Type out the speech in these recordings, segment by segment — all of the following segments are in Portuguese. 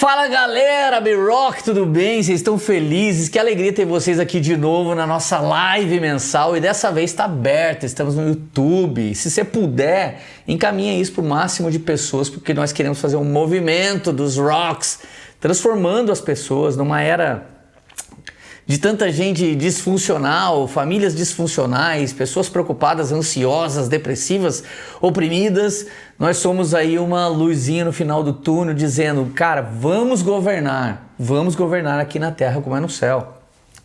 Fala galera, B-Rock, tudo bem? Vocês estão felizes? Que alegria ter vocês aqui de novo na nossa live mensal e dessa vez está aberta, estamos no YouTube. Se você puder, encaminha isso para o máximo de pessoas, porque nós queremos fazer um movimento dos Rocks, transformando as pessoas numa era de tanta gente disfuncional, famílias disfuncionais, pessoas preocupadas, ansiosas, depressivas, oprimidas. Nós somos aí uma luzinha no final do túnel dizendo, cara, vamos governar aqui na terra como é no céu.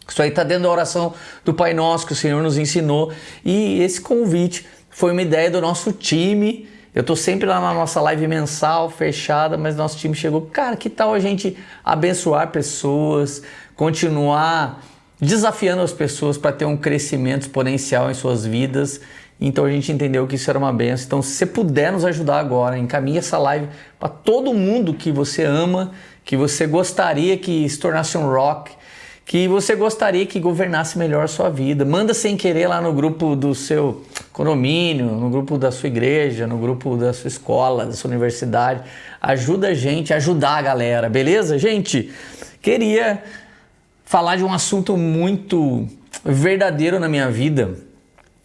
Isso aí está dentro da oração do Pai Nosso que o Senhor nos ensinou, e esse convite foi uma ideia do nosso time. Eu estou sempre lá na nossa live mensal, fechada, mas nosso time chegou, cara, que tal a gente abençoar pessoas, continuar desafiando as pessoas para ter um crescimento exponencial em suas vidas. Então a gente entendeu que isso era uma benção. Então se você puder nos ajudar agora, encaminhe essa live para todo mundo que você ama, que você gostaria que se tornasse um rock, que você gostaria que governasse melhor a sua vida. Manda sem querer lá no grupo do seu condomínio, no grupo da sua igreja, no grupo da sua escola, da sua universidade. Ajuda a gente a ajudar a galera, beleza, gente? Queria falar de um assunto muito verdadeiro na minha vida.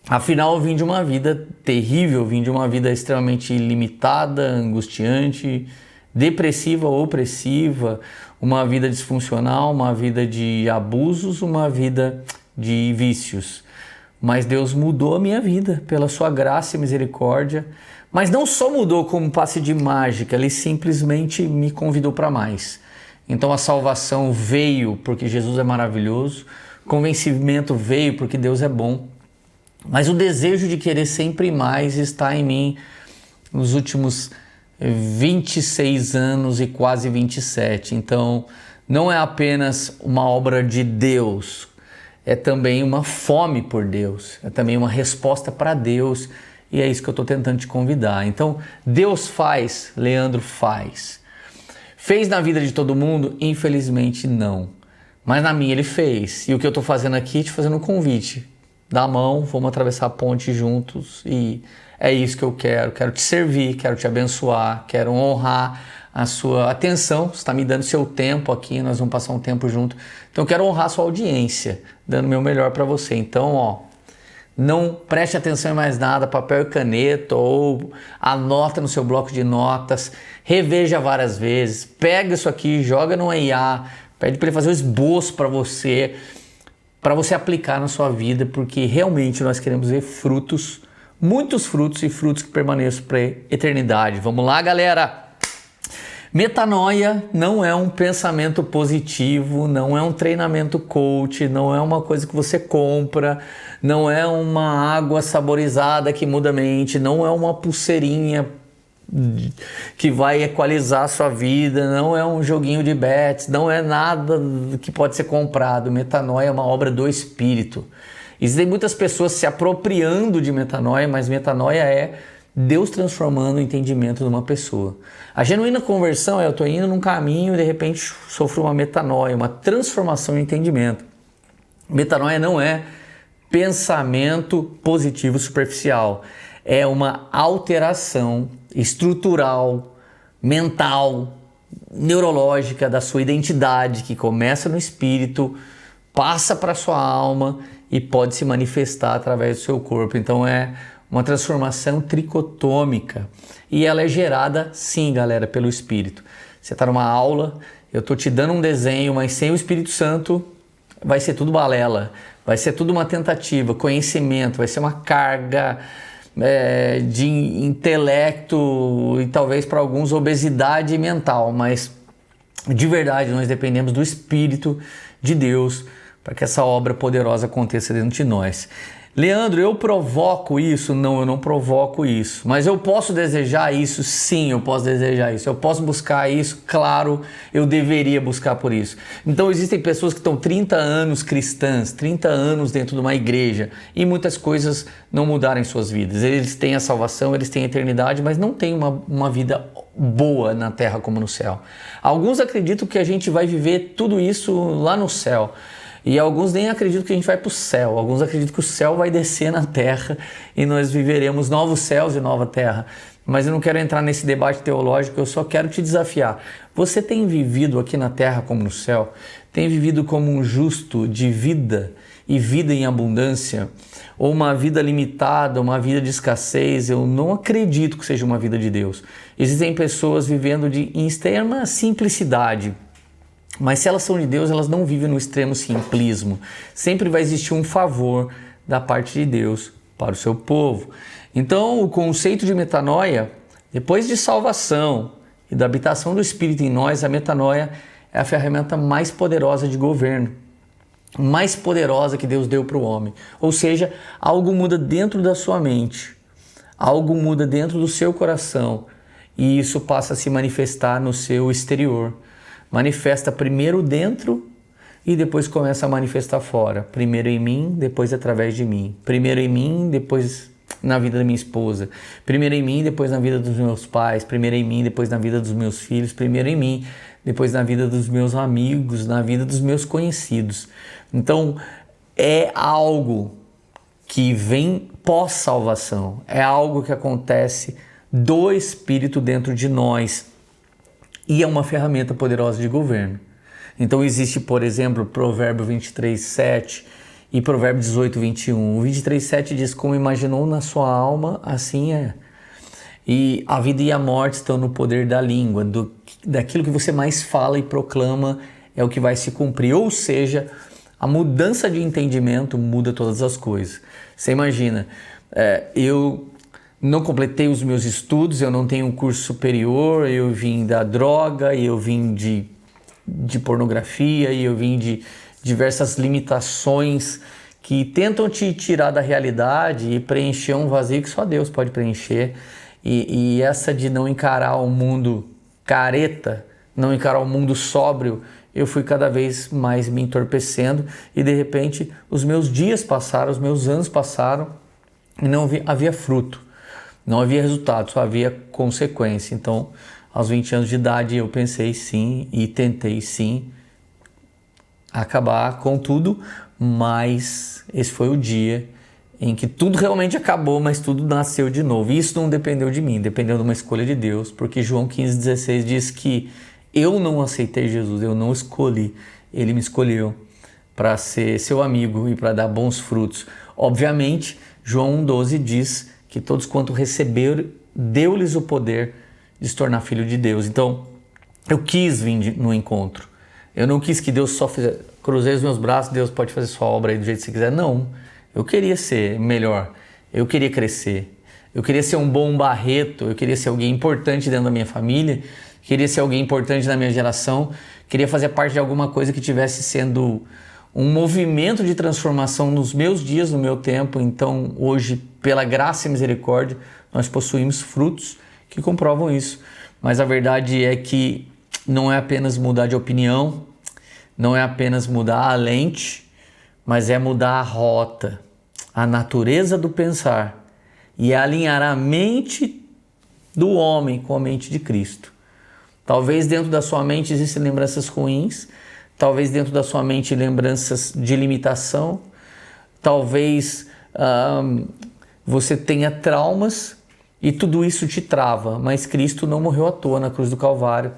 Afinal, eu vim de uma vida terrível, vim de uma vida extremamente limitada, angustiante, depressiva, opressiva, uma vida disfuncional, uma vida de abusos, uma vida de vícios. Mas Deus mudou a minha vida pela sua graça e misericórdia. Mas não só mudou como passe de mágica, Ele simplesmente me convidou para mais. Então a salvação veio porque Jesus é maravilhoso, o convencimento veio porque Deus é bom, mas o desejo de querer sempre mais está em mim nos últimos 26 anos e quase 27. Então não é apenas uma obra de Deus, é também uma fome por Deus, é também uma resposta para Deus, e é isso que eu estou tentando te convidar. Então Deus faz, Leandro faz. Fez na vida de todo mundo? Infelizmente não. Mas na minha Ele fez. E o que eu estou fazendo aqui, te fazendo um convite. Dá a mão, vamos atravessar a ponte juntos. E é isso que eu quero. Quero te servir, quero te abençoar, quero honrar a sua atenção. Você está me dando seu tempo aqui, nós vamos passar um tempo junto. Então eu quero honrar a sua audiência, dando o meu melhor para você. Então, não preste atenção em mais nada, papel e caneta, ou anota no seu bloco de notas, reveja várias vezes, pega isso aqui, joga no IA, pede para ele fazer um esboço para você aplicar na sua vida, porque realmente nós queremos ver frutos, muitos frutos, e frutos que permaneçam para a eternidade. Vamos lá, galera! Metanoia não é um pensamento positivo, não é um treinamento coach, não é uma coisa que você compra, não é uma água saborizada que muda a mente, não é uma pulseirinha que vai equalizar a sua vida, não é um joguinho de bets, não é nada que pode ser comprado. Metanoia é uma obra do Espírito. Existem muitas pessoas se apropriando de metanoia, mas metanoia é Deus transformando o entendimento de uma pessoa. A genuína conversão é eu estou indo num caminho e de repente sofro uma metanoia, uma transformação de entendimento. Metanoia não é pensamento positivo superficial, é uma alteração estrutural, mental, neurológica da sua identidade, que começa no espírito, passa para a sua alma e pode se manifestar através do seu corpo. Então é uma transformação tricotômica, e ela é gerada, sim, galera, pelo Espírito. Você está numa aula, eu estou te dando um desenho, mas sem o Espírito Santo vai ser tudo balela, vai ser tudo uma tentativa, conhecimento, vai ser uma carga de intelecto e talvez para alguns obesidade mental, mas de verdade nós dependemos do Espírito de Deus para que essa obra poderosa aconteça dentro de nós. Leandro, eu provoco isso? Não, eu não provoco isso. Mas eu posso desejar isso? Sim, eu posso desejar isso. Eu posso buscar isso? Claro, eu deveria buscar por isso. Então existem pessoas que estão 30 anos cristãs, 30 anos dentro de uma igreja, e muitas coisas não mudaram em suas vidas. Eles têm a salvação, eles têm a eternidade, mas não têm uma vida boa na terra como no céu. Alguns acreditam que a gente vai viver tudo isso lá no céu. E alguns nem acreditam que a gente vai para o céu. Alguns acreditam que o céu vai descer na terra e nós viveremos novos céus e nova terra. mas eu não quero entrar nesse debate teológico, eu só quero te desafiar. Você tem vivido aqui na terra como no céu? Tem vivido como um justo de vida e vida em abundância? Ou uma vida limitada, uma vida de escassez? Eu não acredito que seja uma vida de Deus. Existem pessoas vivendo em extrema simplicidade, mas se elas são de Deus, elas não vivem no extremo simplismo. Sempre vai existir um favor da parte de Deus para o seu povo. Então, o conceito de metanoia, depois de salvação e da habitação do Espírito em nós, a metanoia é a ferramenta mais poderosa de governo, mais poderosa que Deus deu para o homem. Ou seja, algo muda dentro da sua mente, algo muda dentro do seu coração e isso passa a se manifestar no seu exterior. Manifesta primeiro dentro e depois começa a manifestar fora. Primeiro em mim, depois através de mim. Primeiro em mim, depois na vida da minha esposa. Primeiro em mim, depois na vida dos meus pais. Primeiro em mim, depois na vida dos meus filhos. Primeiro em mim, depois na vida dos meus amigos, na vida dos meus conhecidos. Então, é algo que vem pós-salvação. É algo que acontece do Espírito dentro de nós. E é uma ferramenta poderosa de governo. Então existe, por exemplo, Provérbio 23:7 e Provérbio 18:21. O 23:7 diz: como imaginou na sua alma, assim é. E a vida e a morte estão no poder da língua, daquilo que você mais fala e proclama é o que vai se cumprir. Ou seja, a mudança de entendimento muda todas as coisas. Você imagina, eu não completei os meus estudos, eu não tenho um curso superior, eu vim da droga, eu vim de pornografia, e eu vim de diversas limitações que tentam te tirar da realidade e preencher um vazio que só Deus pode preencher. E essa de não encarar o mundo careta, não encarar o mundo sóbrio, eu fui cada vez mais me entorpecendo e de repente os meus dias passaram, os meus anos passaram e não havia fruto. Não havia resultado, só havia consequência. Então, aos 20 anos de idade, eu pensei sim e tentei sim acabar com tudo, mas esse foi o dia em que tudo realmente acabou, mas tudo nasceu de novo. E isso não dependeu de mim, dependeu de uma escolha de Deus, porque João 15,16 diz que eu não aceitei Jesus, eu não escolhi, Ele me escolheu para ser seu amigo e para dar bons frutos. Obviamente, João 1,12 diz que todos quanto receberam, deu-lhes o poder de se tornar filho de Deus. Então, eu quis vir no encontro. Eu não quis que Deus só fizesse, cruzei os meus braços, Deus pode fazer sua obra aí do jeito que você quiser. Não, eu queria ser melhor, eu queria crescer, eu queria ser um bom Barreto, eu queria ser alguém importante dentro da minha família, queria ser alguém importante na minha geração, queria fazer parte de alguma coisa que tivesse sendo um movimento de transformação nos meus dias, no meu tempo. Então, hoje, pela graça e misericórdia, nós possuímos frutos que comprovam isso. Mas a verdade é que não é apenas mudar de opinião, não é apenas mudar a lente, mas é mudar a rota, a natureza do pensar e alinhar a mente do homem com a mente de Cristo. Talvez dentro da sua mente existem lembranças ruins, talvez dentro da sua mente lembranças de limitação, talvez você tenha traumas e tudo isso te trava, mas Cristo não morreu à toa na cruz do Calvário.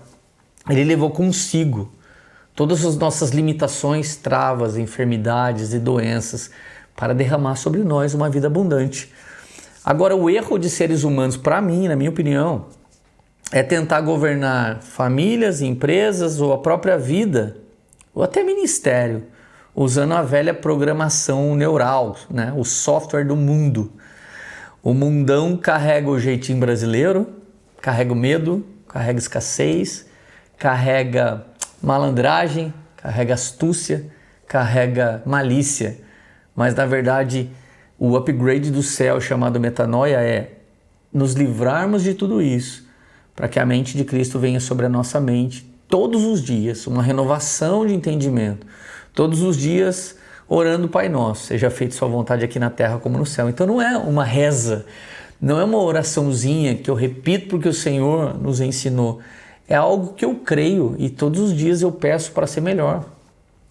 Ele levou consigo todas as nossas limitações, travas, enfermidades e doenças para derramar sobre nós uma vida abundante. Agora, o erro de seres humanos, para mim, na minha opinião, é tentar governar famílias, empresas ou a própria vida, ou até ministério, usando a velha programação neural, né? O software do mundo. O mundão carrega o jeitinho brasileiro, carrega o medo, carrega escassez, carrega malandragem, carrega astúcia, carrega malícia. Mas na verdade o upgrade do céu chamado metanoia é nos livrarmos de tudo isso, para que a mente de Cristo venha sobre a nossa mente todos os dias, uma renovação de entendimento, todos os dias orando Pai Nosso, seja feita sua vontade aqui na terra como no céu. Então não é uma reza, não é uma oraçãozinha que eu repito porque o Senhor nos ensinou, é algo que eu creio e todos os dias eu peço para ser melhor.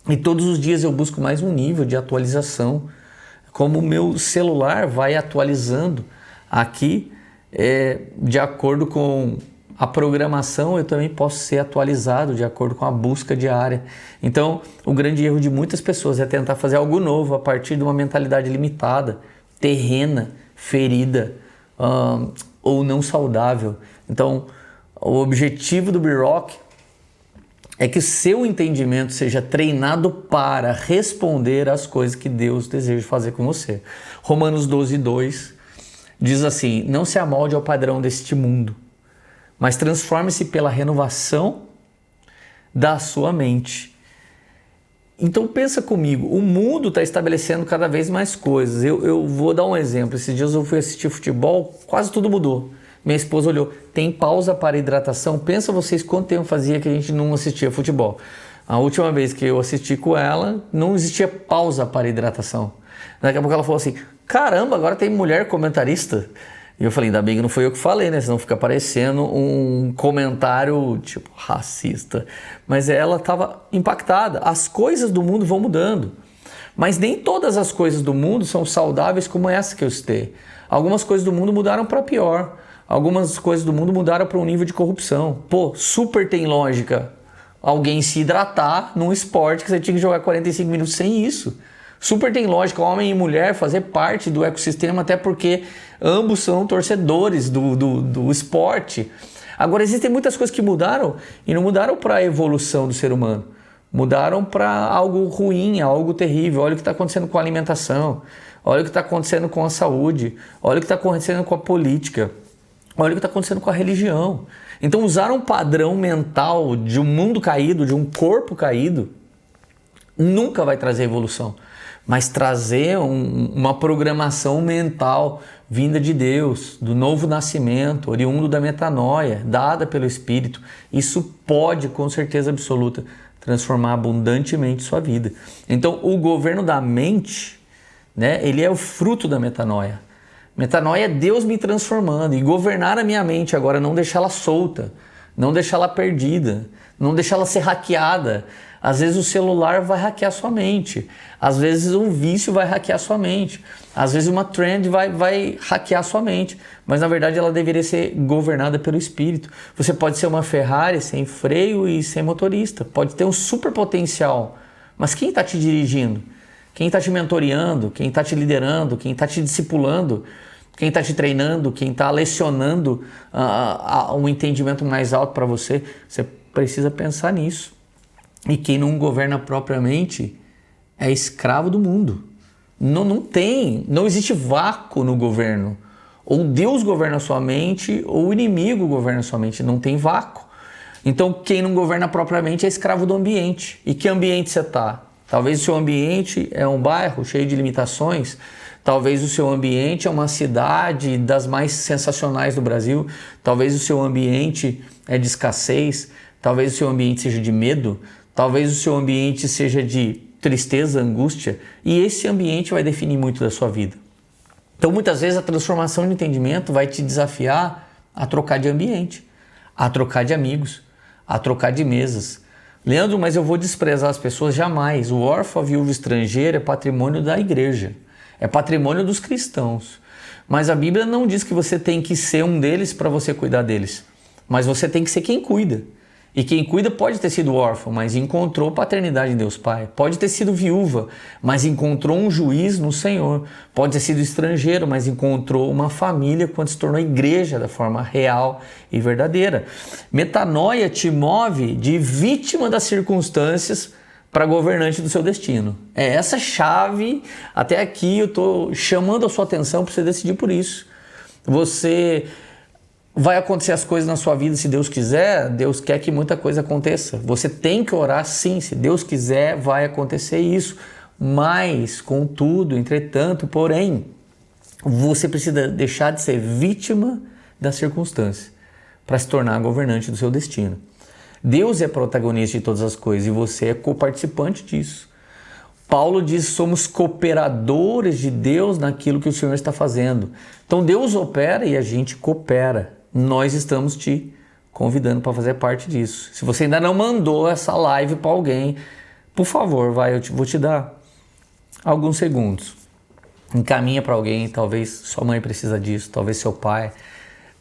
E todos os dias eu busco mais um nível de atualização. Como o meu celular vai atualizando aqui, de acordo com a programação, eu também posso ser atualizado de acordo com a busca diária. Então, o grande erro de muitas pessoas é tentar fazer algo novo a partir de uma mentalidade limitada, terrena, ferida ou não saudável. Então, o objetivo do B-Rock é que o seu entendimento seja treinado para responder às coisas que Deus deseja fazer com você. Romanos 12:2 diz assim: não se amolde ao padrão deste mundo, mas transforme-se pela renovação da sua mente. Então pensa comigo, o mundo está estabelecendo cada vez mais coisas. Eu vou dar um exemplo. Esses dias eu fui assistir futebol, quase tudo mudou. Minha esposa olhou, tem pausa para hidratação? Pensa vocês quanto tempo fazia que a gente não assistia futebol. A última vez que eu assisti com ela, não existia pausa para hidratação. Daqui a pouco ela falou assim, caramba, agora tem mulher comentarista. E eu falei, ainda bem que não foi eu que falei, né? Senão fica parecendo um comentário tipo racista. Mas ela estava impactada. As coisas do mundo vão mudando. Mas nem todas as coisas do mundo são saudáveis como essa que eu citei. Algumas coisas do mundo mudaram para pior. Algumas coisas do mundo mudaram para um nível de corrupção. Pô, super tem lógica alguém se hidratar num esporte que você tinha que jogar 45 minutos sem isso. Super tem lógica homem e mulher fazer parte do ecossistema, até porque ambos são torcedores do esporte. Agora, existem muitas coisas que mudaram e não mudaram para a evolução do ser humano. Mudaram para algo ruim, algo terrível. Olha o que está acontecendo com a alimentação. Olha o que está acontecendo com a saúde. Olha o que está acontecendo com a política. Olha o que está acontecendo com a religião. Então, usar um padrão mental de um mundo caído, de um corpo caído, nunca vai trazer evolução. Mas trazer uma programação mental vinda de Deus, do novo nascimento, oriundo da metanoia, dada pelo Espírito, isso pode, com certeza absoluta, transformar abundantemente sua vida. Então, o governo da mente, né, ele é o fruto da metanoia. Metanoia é Deus me transformando e governar a minha mente agora, não deixá-la solta, não deixá-la perdida, não deixá-la ser hackeada. Às vezes o celular vai hackear sua mente, às vezes um vício vai hackear sua mente, às vezes uma trend vai hackear sua mente, mas na verdade ela deveria ser governada pelo Espírito. Você pode ser uma Ferrari sem freio e sem motorista, pode ter um super potencial, mas quem está te dirigindo? Quem está te mentoreando, quem está te liderando, quem está te discipulando, quem está te treinando, quem está lecionando um entendimento mais alto para você, você precisa pensar nisso. E quem não governa propriamente é escravo do mundo. Não existe vácuo no governo. Ou Deus governa a sua mente, ou o inimigo governa a sua mente. Não tem vácuo. Então quem não governa propriamente é escravo do ambiente. E que ambiente você está? Talvez o seu ambiente é um bairro cheio de limitações. Talvez o seu ambiente é uma cidade das mais sensacionais do Brasil. Talvez o seu ambiente é de escassez. Talvez o seu ambiente seja de medo. Talvez o seu ambiente seja de tristeza, angústia. E esse ambiente vai definir muito da sua vida. Então, muitas vezes, a transformação de entendimento vai te desafiar a trocar de ambiente, a trocar de amigos, a trocar de mesas. Leandro, mas eu vou desprezar as pessoas? Jamais. O órfão, a viúva estrangeira é patrimônio da igreja, é patrimônio dos cristãos. Mas a Bíblia não diz que você tem que ser um deles para você cuidar deles, mas você tem que ser quem cuida. E quem cuida pode ter sido órfão, mas encontrou paternidade em Deus Pai. Pode ter sido viúva, mas encontrou um juiz no Senhor. Pode ter sido estrangeiro, mas encontrou uma família quando se tornou igreja da forma real e verdadeira. Metanoia te move de vítima das circunstâncias para governante do seu destino. É essa chave. Até aqui eu estou chamando a sua atenção para você decidir por isso. Vai acontecer as coisas na sua vida se Deus quiser. Deus quer que muita coisa aconteça. Você tem que orar sim, se Deus quiser vai acontecer isso. Mas, contudo, entretanto, porém, você precisa deixar de ser vítima da circunstância para se tornar governante do seu destino. Deus é protagonista de todas as coisas e você é coparticipante disso. Paulo diz, somos cooperadores de Deus naquilo que o Senhor está fazendo. Então Deus opera e a gente coopera. Nós estamos te convidando para fazer parte disso. Se você ainda não mandou essa live para alguém, por favor, vou te dar alguns segundos. Encaminha para alguém, talvez sua mãe precisa disso, talvez seu pai.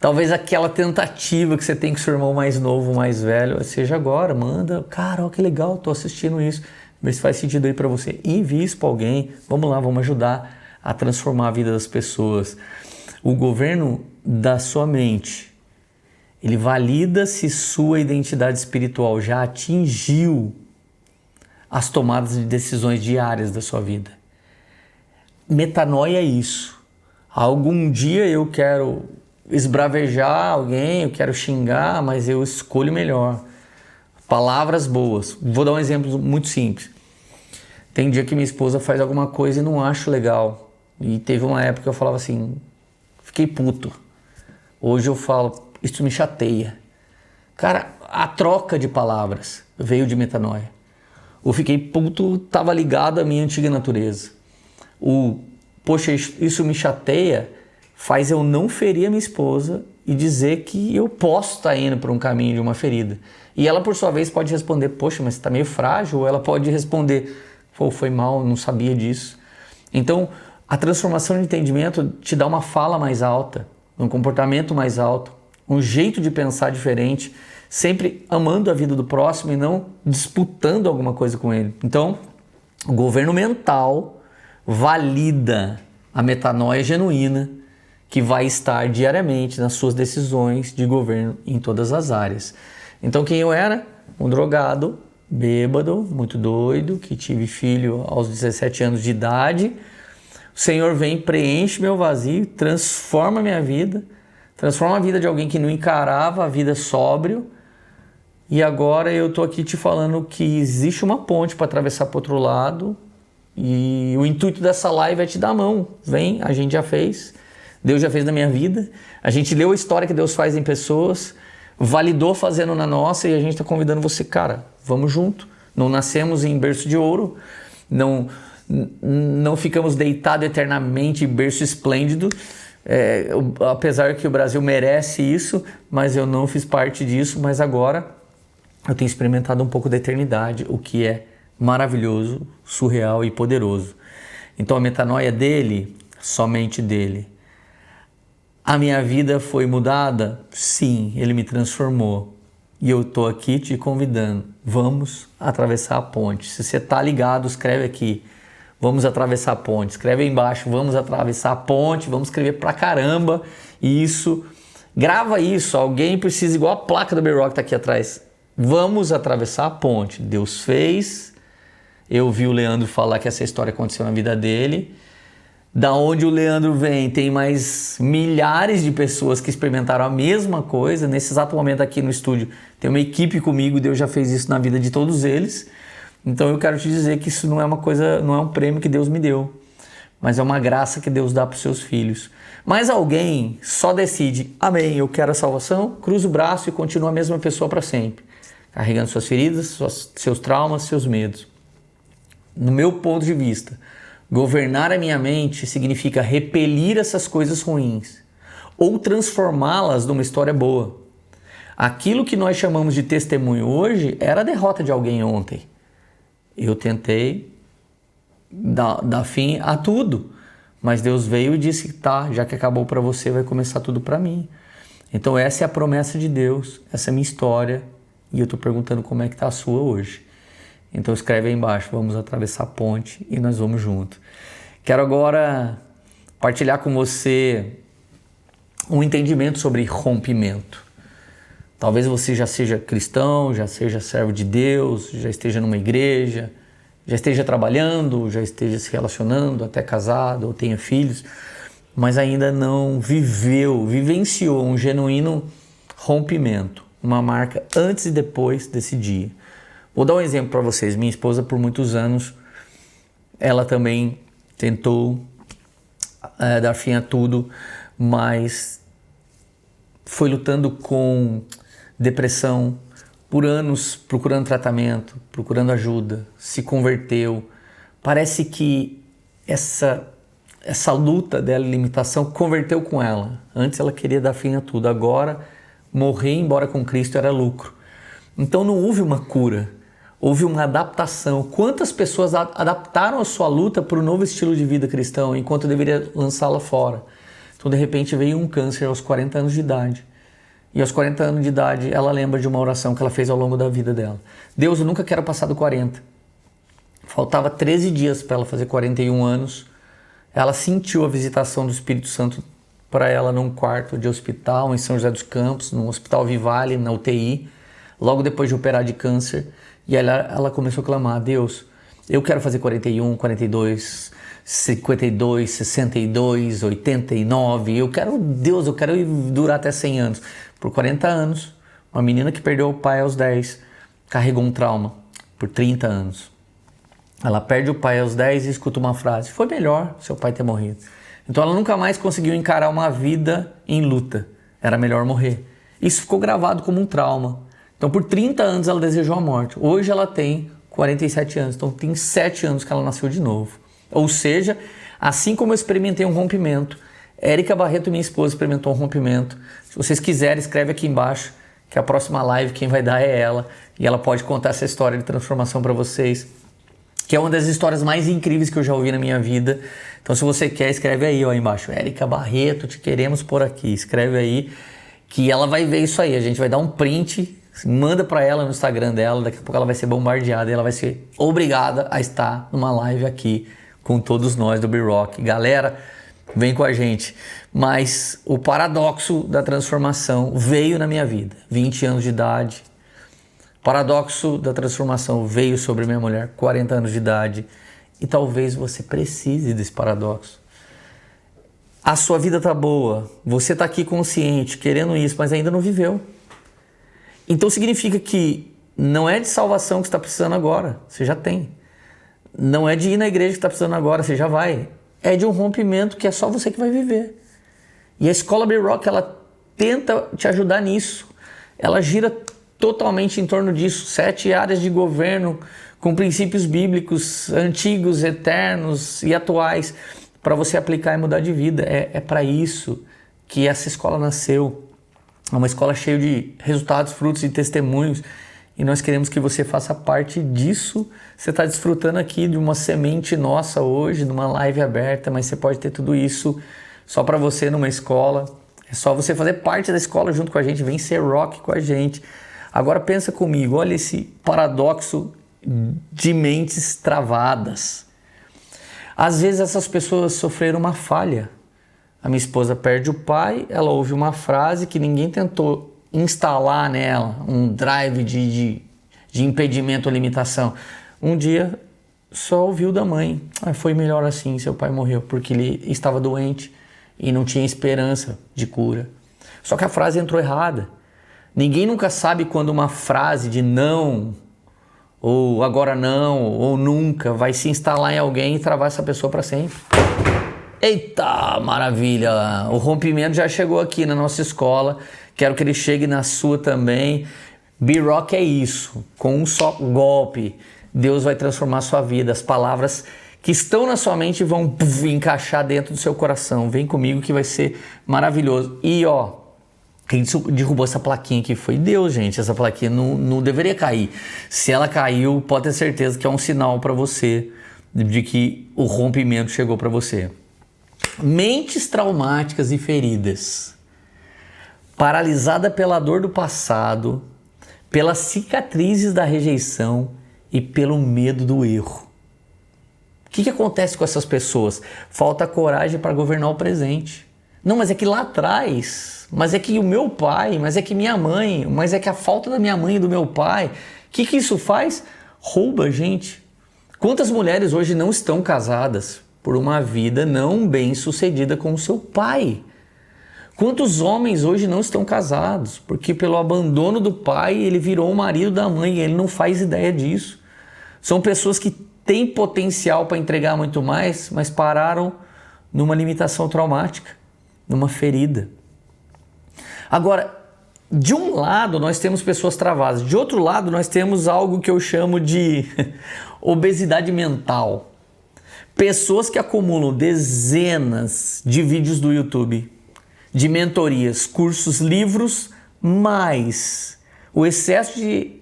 Talvez aquela tentativa que você tem com seu irmão mais novo, mais velho, seja agora. Manda, cara, ó, que legal, tô assistindo isso. Vê se faz sentido aí para você. Envie isso para alguém. Vamos lá, vamos ajudar a transformar a vida das pessoas. O governo da sua mente, ele valida se sua identidade espiritual já atingiu as tomadas de decisões diárias da sua vida. Metanoia é isso. Algum dia eu quero esbravejar alguém, eu quero xingar, mas eu escolho melhor. Palavras boas. Vou dar um exemplo muito simples. Tem dia que minha esposa faz alguma coisa e não acho legal. E teve uma época que eu falava assim, fiquei puto. Hoje eu falo, isso me chateia. Cara, a troca de palavras veio de metanoia. O fiquei puto estava ligado à minha antiga natureza. O, poxa, isso me chateia, faz eu não ferir a minha esposa e dizer que eu posso estar indo por um caminho de uma ferida. E ela, por sua vez, pode responder, poxa, mas você está meio frágil. Ou ela pode responder, pô, foi mal, não sabia disso. Então, a transformação de entendimento te dá uma fala mais alta, um comportamento mais alto, um jeito de pensar diferente, sempre amando a vida do próximo e não disputando alguma coisa com ele. Então, o governo mental valida a metanoia genuína que vai estar diariamente nas suas decisões de governo em todas as áreas. Então, quem eu era? Um drogado, bêbado, muito doido, que tive filho aos 17 anos de idade. O Senhor vem, preenche meu vazio, transforma minha vida, transforma a vida de alguém que não encarava a vida sóbrio. E agora eu estou aqui te falando que existe uma ponte para atravessar para o outro lado. E o intuito dessa live é te dar a mão. Vem, a gente já fez. Deus já fez na minha vida. A gente leu a história que Deus faz em pessoas, validou fazendo na nossa e a gente está convidando você, cara, vamos junto. Não nascemos em berço de ouro, não ficamos deitados eternamente em berço esplêndido, apesar que o Brasil merece isso, mas eu não fiz parte disso, mas agora eu tenho experimentado um pouco da eternidade, o que é maravilhoso, surreal e poderoso. Então a metanoia dele, somente dele. A minha vida foi mudada? Sim, ele me transformou. E eu estou aqui te convidando. Vamos atravessar a ponte. Se você está ligado, escreve aqui. Vamos atravessar a ponte. Escreve aí embaixo. Vamos atravessar a ponte. Vamos escrever pra caramba. Isso. Grava isso. Alguém precisa, igual a placa do B-Rock está aqui atrás. Vamos atravessar a ponte. Deus fez. Eu vi o Leandro falar que essa história aconteceu na vida dele. Da onde o Leandro vem, tem mais milhares de pessoas que experimentaram a mesma coisa. Nesse exato momento aqui no estúdio, tem uma equipe comigo, Deus já fez isso na vida de todos eles. Então eu quero te dizer que isso não é uma coisa, não é um prêmio que Deus me deu, mas é uma graça que Deus dá para os seus filhos. Mas alguém só decide, amém, eu quero a salvação, cruza o braço e continua a mesma pessoa para sempre, carregando suas feridas, seus traumas, seus medos. No meu ponto de vista, governar a minha mente significa repelir essas coisas ruins ou transformá-las numa história boa. Aquilo que nós chamamos de testemunho hoje era a derrota de alguém ontem. Eu tentei dar fim a tudo, mas Deus veio e disse, tá, já que acabou para você, vai começar tudo para mim. Então essa é a promessa de Deus, essa é a minha história e eu estou perguntando como é que está a sua hoje. Então escreve aí embaixo, vamos atravessar a ponte e nós vamos junto. Quero agora partilhar com você um entendimento sobre rompimento. Talvez você já seja cristão, já seja servo de Deus, já esteja numa igreja, já esteja trabalhando, já esteja se relacionando, até casado ou tenha filhos, mas ainda não vivenciou um genuíno rompimento, uma marca antes e depois desse dia. Vou dar um exemplo para vocês. Minha esposa, por muitos anos, ela também tentou dar fim a tudo, mas foi lutando com depressão por anos, procurando tratamento, procurando ajuda, se converteu. Parece que essa luta dela, limitação, converteu com ela. Antes ela queria dar fim a tudo, agora morrer e ir embora com Cristo era lucro. Então não houve uma cura. Houve uma adaptação. Quantas pessoas adaptaram a sua luta para o novo estilo de vida cristão, enquanto eu deveria lançá-la fora? Então, de repente, veio um câncer aos 40 anos de idade. E aos 40 anos de idade, ela lembra de uma oração que ela fez ao longo da vida dela. Deus, eu nunca quero passar do 40. Faltava 13 dias para ela fazer 41 anos. Ela sentiu a visitação do Espírito Santo para ela num quarto de hospital em São José dos Campos, no Hospital Vivale, na UTI, logo depois de operar de câncer. E ela começou a clamar: Deus, eu quero fazer 41, 42, 52, 62, 89. Deus, eu quero durar até 100 anos. Por 40 anos, uma menina que perdeu o pai aos 10 carregou um trauma por 30 anos. Ela perde o pai aos 10 e escuta uma frase: foi melhor seu pai ter morrido. Então ela nunca mais conseguiu encarar uma vida em luta. Era melhor morrer. Isso ficou gravado como um trauma. Então por 30 anos ela desejou a morte. Hoje ela tem 47 anos. Então tem 7 anos que ela nasceu de novo. Ou seja, assim como eu experimentei um rompimento, Érica Barreto, minha esposa, experimentou um rompimento. Se vocês quiserem, escreve aqui embaixo que a próxima live quem vai dar é ela. E ela pode contar essa história de transformação para vocês, que é uma das histórias mais incríveis que eu já ouvi na minha vida. Então, se você quer, escreve aí, ó, embaixo: Érica Barreto, te queremos por aqui. Escreve aí que ela vai ver isso aí. A gente vai dar um print, manda para ela no Instagram dela. Daqui a pouco ela vai ser bombardeada e ela vai ser obrigada a estar numa live aqui com todos nós do B-Rock. Galera, vem com a gente. Mas o paradoxo da transformação veio na minha vida. 20 anos de idade. O paradoxo da transformação veio sobre minha mulher, 40 anos de idade. E talvez você precise desse paradoxo. A sua vida tá boa, você tá aqui consciente, querendo isso, mas ainda não viveu. Então significa que não é de salvação que você está precisando agora, você já tem. Não é de ir na igreja que está precisando agora, você já vai. É de um rompimento que é só você que vai viver. E a Escola B-Rock, ela tenta te ajudar nisso. Ela gira totalmente em torno disso. 7 áreas de governo com princípios bíblicos antigos, eternos e atuais para você aplicar e mudar de vida. É para isso que essa escola nasceu. É uma escola cheia de resultados, frutos e testemunhos. E nós queremos que você faça parte disso. Você está desfrutando aqui de uma semente nossa hoje, de uma live aberta, mas você pode ter tudo isso só para você numa escola. É só você fazer parte da escola junto com a gente, vem ser rock com a gente. Agora pensa comigo, olha esse paradoxo de mentes travadas. Às vezes essas pessoas sofreram uma falha. A minha esposa perde o pai, ela ouve uma frase que ninguém tentou instalar nela, um drive de impedimento ou limitação. Um dia só ouviu da mãe: foi melhor assim, seu pai morreu, porque ele estava doente e não tinha esperança de cura. Só que a frase entrou errada. Ninguém nunca sabe quando uma frase de não, ou agora não, ou nunca, vai se instalar em alguém e travar essa pessoa para sempre. Eita, maravilha! O rompimento já chegou aqui na nossa escola. Quero que ele chegue na sua também. B-Rock é isso. Com um só golpe, Deus vai transformar a sua vida. As palavras que estão na sua mente vão encaixar dentro do seu coração. Vem comigo que vai ser maravilhoso. E ó, quem derrubou essa plaquinha aqui foi Deus, gente. Essa plaquinha não deveria cair. Se ela caiu, pode ter certeza que é um sinal para você de que o rompimento chegou para você. Mentes traumáticas e feridas, paralisada pela dor do passado, pelas cicatrizes da rejeição e pelo medo do erro. O que acontece com essas pessoas? Falta coragem para governar o presente. Não, mas é que lá atrás, mas é que o meu pai, mas é que minha mãe, mas é que a falta da minha mãe e do meu pai. O que isso faz? Rouba a gente. Quantas mulheres hoje não estão casadas por uma vida não bem sucedida com o seu pai? Quantos homens hoje não estão casados porque pelo abandono do pai ele virou o marido da mãe e ele não faz ideia disso? São pessoas que têm potencial para entregar muito mais, mas pararam numa limitação traumática, numa ferida. Agora, de um lado nós temos pessoas travadas, de outro lado nós temos algo que eu chamo de obesidade mental. Pessoas que acumulam dezenas de vídeos do YouTube, de mentorias, cursos, livros, mas o excesso de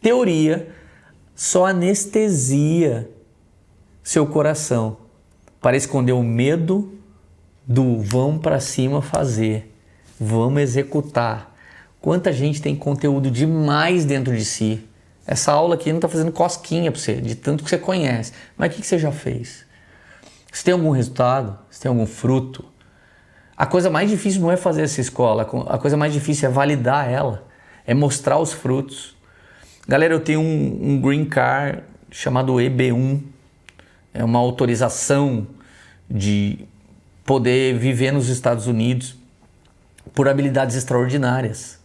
teoria só anestesia seu coração para esconder o medo do vamos para cima fazer, vamos executar. Quanta gente tem conteúdo demais dentro de si. Essa aula aqui não está fazendo cosquinha para você, de tanto que você conhece. Mas o que você já fez? Você tem algum resultado? Você tem algum fruto? A coisa mais difícil não é fazer essa escola, a coisa mais difícil é validar ela, é mostrar os frutos. Galera, eu tenho um Green Card chamado EB1, é uma autorização de poder viver nos Estados Unidos por habilidades extraordinárias,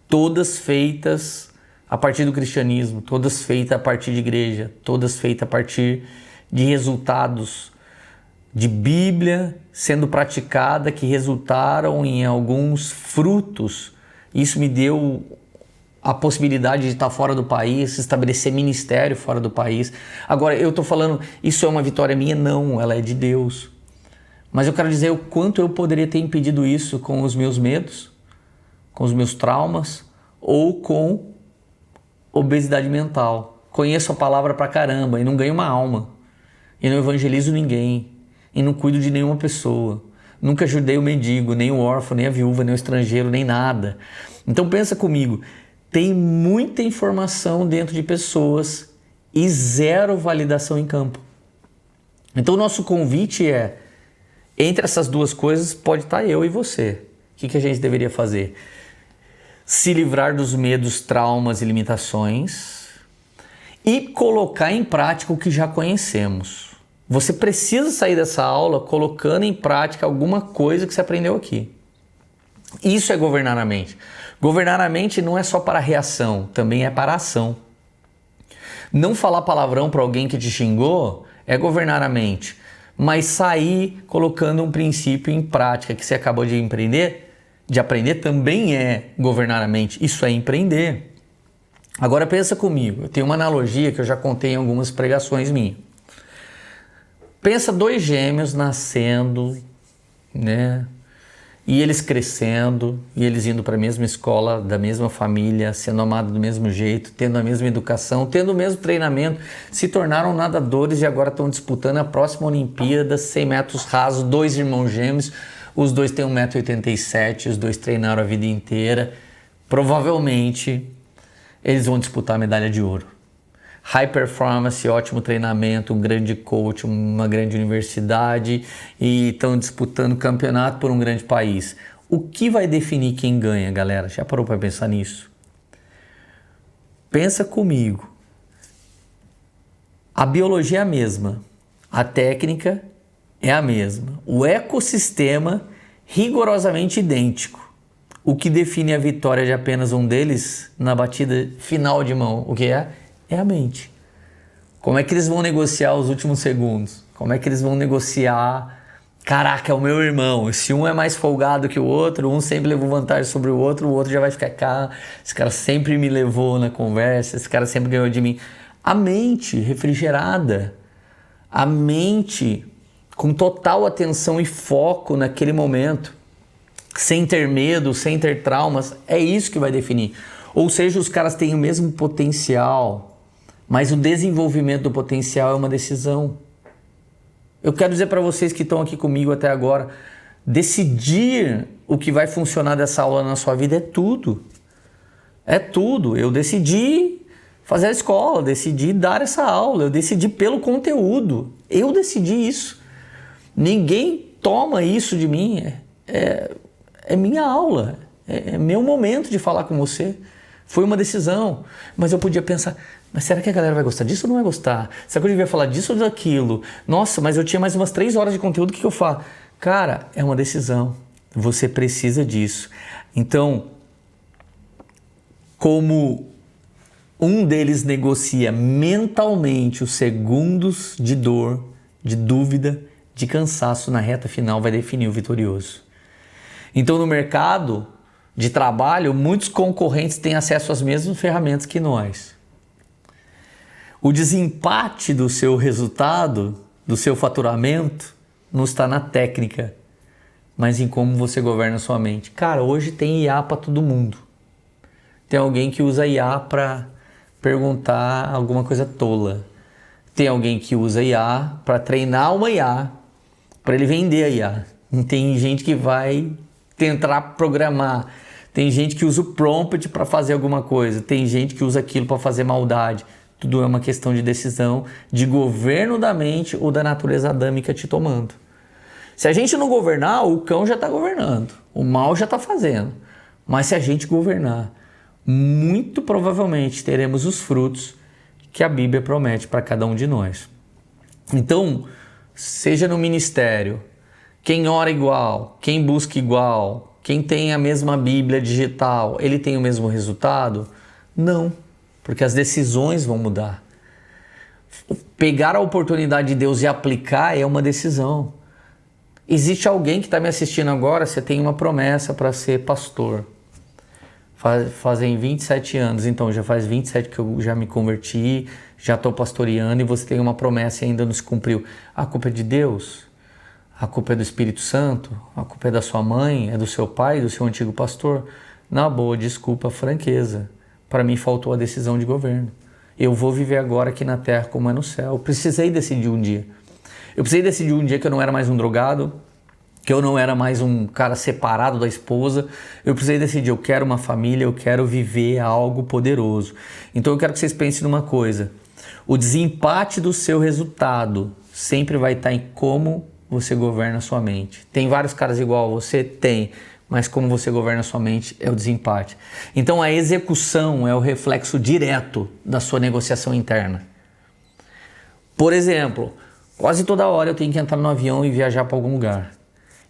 todas feitas a partir do cristianismo, todas feitas a partir de igreja, todas feitas a partir de resultados de Bíblia sendo praticada que resultaram em alguns frutos. Isso me deu a possibilidade de estar fora do país, estabelecer ministério fora do país. Agora, eu estou falando, isso é uma vitória minha? Não, ela é de Deus. Mas eu quero dizer o quanto eu poderia ter impedido isso com os meus medos, com os meus traumas ou com obesidade mental. Conheço a palavra pra caramba e não ganho uma alma. E não evangelizo ninguém. E não cuido de nenhuma pessoa. Nunca ajudei o mendigo, nem o órfão, nem a viúva, nem o estrangeiro, nem nada. Então pensa comigo, tem muita informação dentro de pessoas e zero validação em campo. Então o nosso convite é, entre essas duas coisas pode estar eu e você. O que a gente deveria fazer? Se livrar dos medos, traumas e limitações e colocar em prática o que já conhecemos. Você precisa sair dessa aula colocando em prática alguma coisa que você aprendeu aqui. Isso é governar a mente. Governar a mente não é só para a reação, também é para a ação. Não falar palavrão para alguém que te xingou é governar a mente, mas sair colocando um princípio em prática que você acabou de aprender também é governar a mente. Isso é empreender. Agora pensa comigo, eu tenho uma analogia que eu já contei em algumas pregações minhas. Pensa dois gêmeos nascendo, né? E eles crescendo, e eles indo para a mesma escola, da mesma família, sendo amados do mesmo jeito, tendo a mesma educação, tendo o mesmo treinamento, se tornaram nadadores e agora estão disputando a próxima Olimpíada, 100 metros rasos, dois irmãos gêmeos, os dois têm 1,87 m, os dois treinaram a vida inteira. Provavelmente eles vão disputar a medalha de ouro. High performance, ótimo treinamento, um grande coach, uma grande universidade e estão disputando campeonato por um grande país. O que vai definir quem ganha, galera? Já parou para pensar nisso? Pensa comigo. A biologia é a mesma, a técnica é a mesma, o ecossistema rigorosamente idêntico. O que define a vitória de apenas um deles na batida final de mão, o que é? É a mente. Como é que eles vão negociar os últimos segundos? Como é que eles vão negociar? Caraca, é o meu irmão. Se um é mais folgado que o outro, um sempre levou vantagem sobre o outro já vai ficar cá. Esse cara sempre me levou na conversa, esse cara sempre ganhou de mim. A mente refrigerada, a mente com total atenção e foco naquele momento, sem ter medo, sem ter traumas, é isso que vai definir. Ou seja, os caras têm o mesmo potencial, mas o desenvolvimento do potencial é uma decisão. Eu quero dizer para vocês que estão aqui comigo até agora, decidir o que vai funcionar dessa aula na sua vida é tudo. É tudo. Eu decidi fazer a escola, decidi dar essa aula, eu decidi pelo conteúdo. Eu decidi isso. Ninguém toma isso de mim. É minha aula, é meu momento de falar com você. Foi uma decisão, mas eu podia pensar, mas será que a galera vai gostar disso ou não vai gostar? Será que eu devia falar disso ou daquilo? Nossa, mas eu tinha mais umas 3 horas de conteúdo, o que eu faço? Cara, é uma decisão, você precisa disso. Então, como um deles negocia mentalmente os segundos de dor, de dúvida, de cansaço na reta final, vai definir o vitorioso. Então, no mercado de trabalho, muitos concorrentes têm acesso às mesmas ferramentas que nós. O desempate do seu resultado, do seu faturamento, não está na técnica, mas em como você governa a sua mente. Cara, hoje tem IA para todo mundo. Tem alguém que usa IA para perguntar alguma coisa tola. Tem alguém que usa IA para treinar uma IA, para ele vender a IA. Tem gente que vai tentar programar. Tem gente que usa o prompt para fazer alguma coisa. Tem gente que usa aquilo para fazer maldade. Tudo é uma questão de decisão, de governo da mente ou da natureza adâmica te tomando. Se a gente não governar, o cão já está governando. O mal já está fazendo. Mas se a gente governar, muito provavelmente teremos os frutos que a Bíblia promete para cada um de nós. Então, seja no ministério, quem ora igual, quem busca igual, quem tem a mesma Bíblia digital, ele tem o mesmo resultado? Não, porque as decisões vão mudar. Pegar a oportunidade de Deus e aplicar é uma decisão. Existe alguém que está me assistindo agora, você tem uma promessa para ser pastor. Fazem 27 anos, então já faz 27 que eu já me converti, já estou pastoreando e você tem uma promessa e ainda não se cumpriu. A culpa é de Deus? A culpa é do Espírito Santo? A culpa é da sua mãe? É do seu pai? Do seu antigo pastor? Na boa, desculpa, franqueza. Para mim faltou a decisão de governo. Eu vou viver agora aqui na terra como é no céu. Eu precisei decidir um dia. Eu precisei decidir um dia que eu não era mais um drogado, que eu não era mais um cara separado da esposa. Eu precisei decidir, eu quero uma família, eu quero viver algo poderoso. Então eu quero que vocês pensem numa coisa. O desempate do seu resultado sempre vai estar em como você governa a sua mente. Tem vários caras igual a você? Tem. Mas como você governa a sua mente é o desempate. Então a execução é o reflexo direto da sua negociação interna. Por exemplo, quase toda hora eu tenho que entrar no avião e viajar para algum lugar.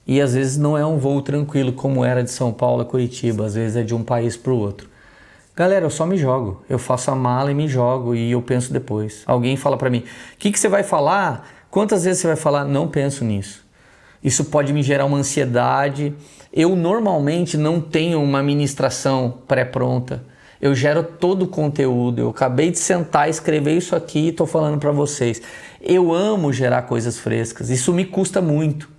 E às vezes não é um voo tranquilo como era de São Paulo a Curitiba, às vezes é de um país para o outro. Galera, eu só me jogo, eu faço a mala e me jogo e eu penso depois. Alguém fala para mim, o que você vai falar? Quantas vezes você vai falar? Não penso nisso. Isso pode me gerar uma ansiedade. Eu normalmente não tenho uma ministração pré-pronta. Eu gero todo o conteúdo. Eu acabei de sentar, escrever isso aqui e estou falando para vocês. Eu amo gerar coisas frescas. Isso me custa muito.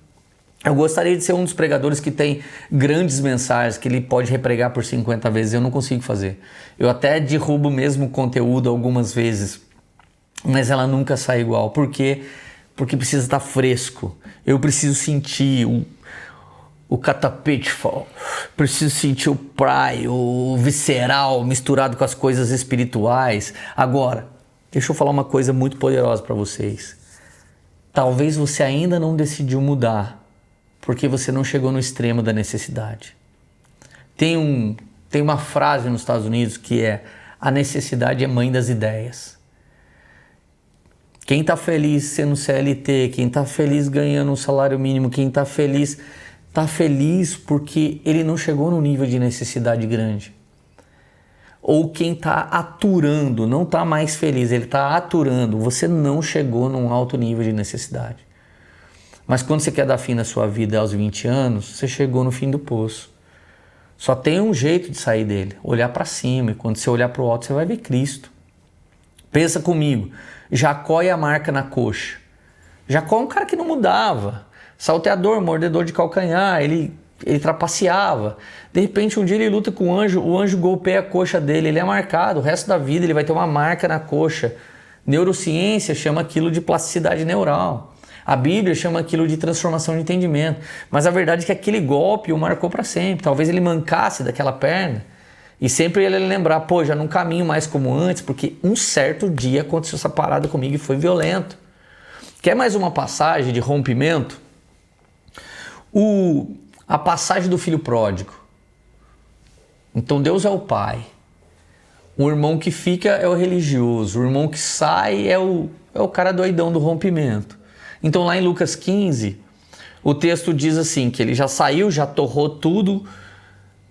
Eu gostaria de ser um dos pregadores que tem grandes mensagens, que ele pode repregar por 50 vezes. Eu não consigo fazer. Eu até derrubo mesmo o conteúdo algumas vezes, mas ela nunca sai igual. Por quê? Porque precisa estar fresco. Eu preciso sentir o catapitfall, preciso sentir o praio, o visceral misturado com as coisas espirituais. Agora, deixa eu falar uma coisa muito poderosa para vocês. Talvez você ainda não decidiu mudar, porque você não chegou no extremo da necessidade. Tem uma frase nos Estados Unidos que é: a necessidade é mãe das ideias. Quem está feliz sendo CLT, quem está feliz ganhando um salário mínimo, quem está feliz porque ele não chegou no nível de necessidade grande. Ou quem está aturando, não está mais feliz, ele está aturando. Você não chegou num alto nível de necessidade. Mas quando você quer dar fim na sua vida aos 20 anos, você chegou no fim do poço. Só tem um jeito de sair dele, olhar para cima. E quando você olhar para o alto, você vai ver Cristo. Pensa comigo, Jacó e a marca na coxa. Jacó é um cara que não mudava. Salteador, mordedor de calcanhar, ele trapaceava. De repente um dia ele luta com o anjo golpeia a coxa dele, ele é marcado, o resto da vida ele vai ter uma marca na coxa. Neurociência chama aquilo de plasticidade neural. A Bíblia chama aquilo de transformação de entendimento. Mas a verdade é que aquele golpe o marcou para sempre. Talvez ele mancasse daquela perna e sempre ele lembrar, pô, já não caminho mais como antes, porque um certo dia aconteceu essa parada comigo e foi violento. Quer mais uma passagem de rompimento? A passagem do filho pródigo. Então Deus é o pai. O irmão que fica é o religioso. O irmão que sai é o cara doidão do rompimento. Então lá em Lucas 15, o texto diz assim, que ele já saiu, já torrou tudo,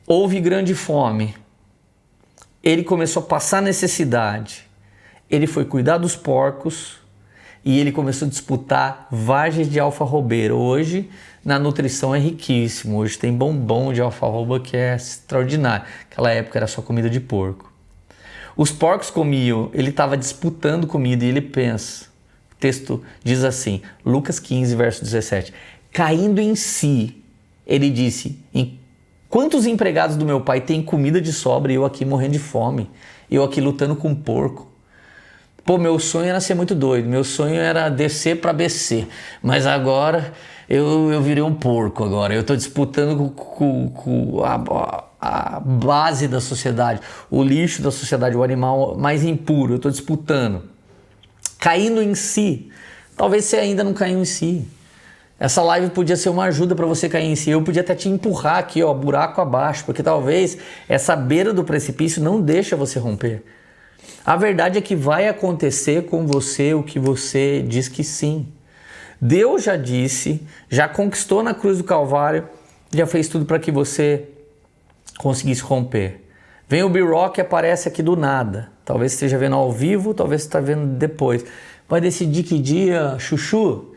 houve grande fome. Ele começou a passar necessidade. Ele foi cuidar dos porcos e ele começou a disputar vagens de alfarrobeiro. Hoje, na nutrição é riquíssimo. Hoje tem bombom de alfarroba que é extraordinário. Naquela época era só comida de porco. Os porcos comiam, ele estava disputando comida e ele pensa. O texto diz assim, Lucas 15, verso 17. Caindo em si, ele disse, quantos empregados do meu pai têm comida de sobra e eu aqui morrendo de fome? Eu aqui lutando com porco. Pô, meu sonho era ser muito doido, meu sonho era descer para BC, mas agora eu virei um porco agora, eu tô disputando com a base da sociedade, o lixo da sociedade, o animal mais impuro, eu tô disputando. Caindo em si, talvez você ainda não caiu em si. Essa live podia ser uma ajuda para você cair em si, eu podia até te empurrar aqui, ó, buraco abaixo, porque talvez essa beira do precipício não deixa você romper. A verdade é que vai acontecer com você o que você diz que sim. Deus já disse, já conquistou na cruz do Calvário, já fez tudo para que você conseguisse romper. Vem o B-Rock e aparece aqui do nada. Talvez você esteja vendo ao vivo, talvez você esteja vendo depois. Vai decidir que dia, Chuchu?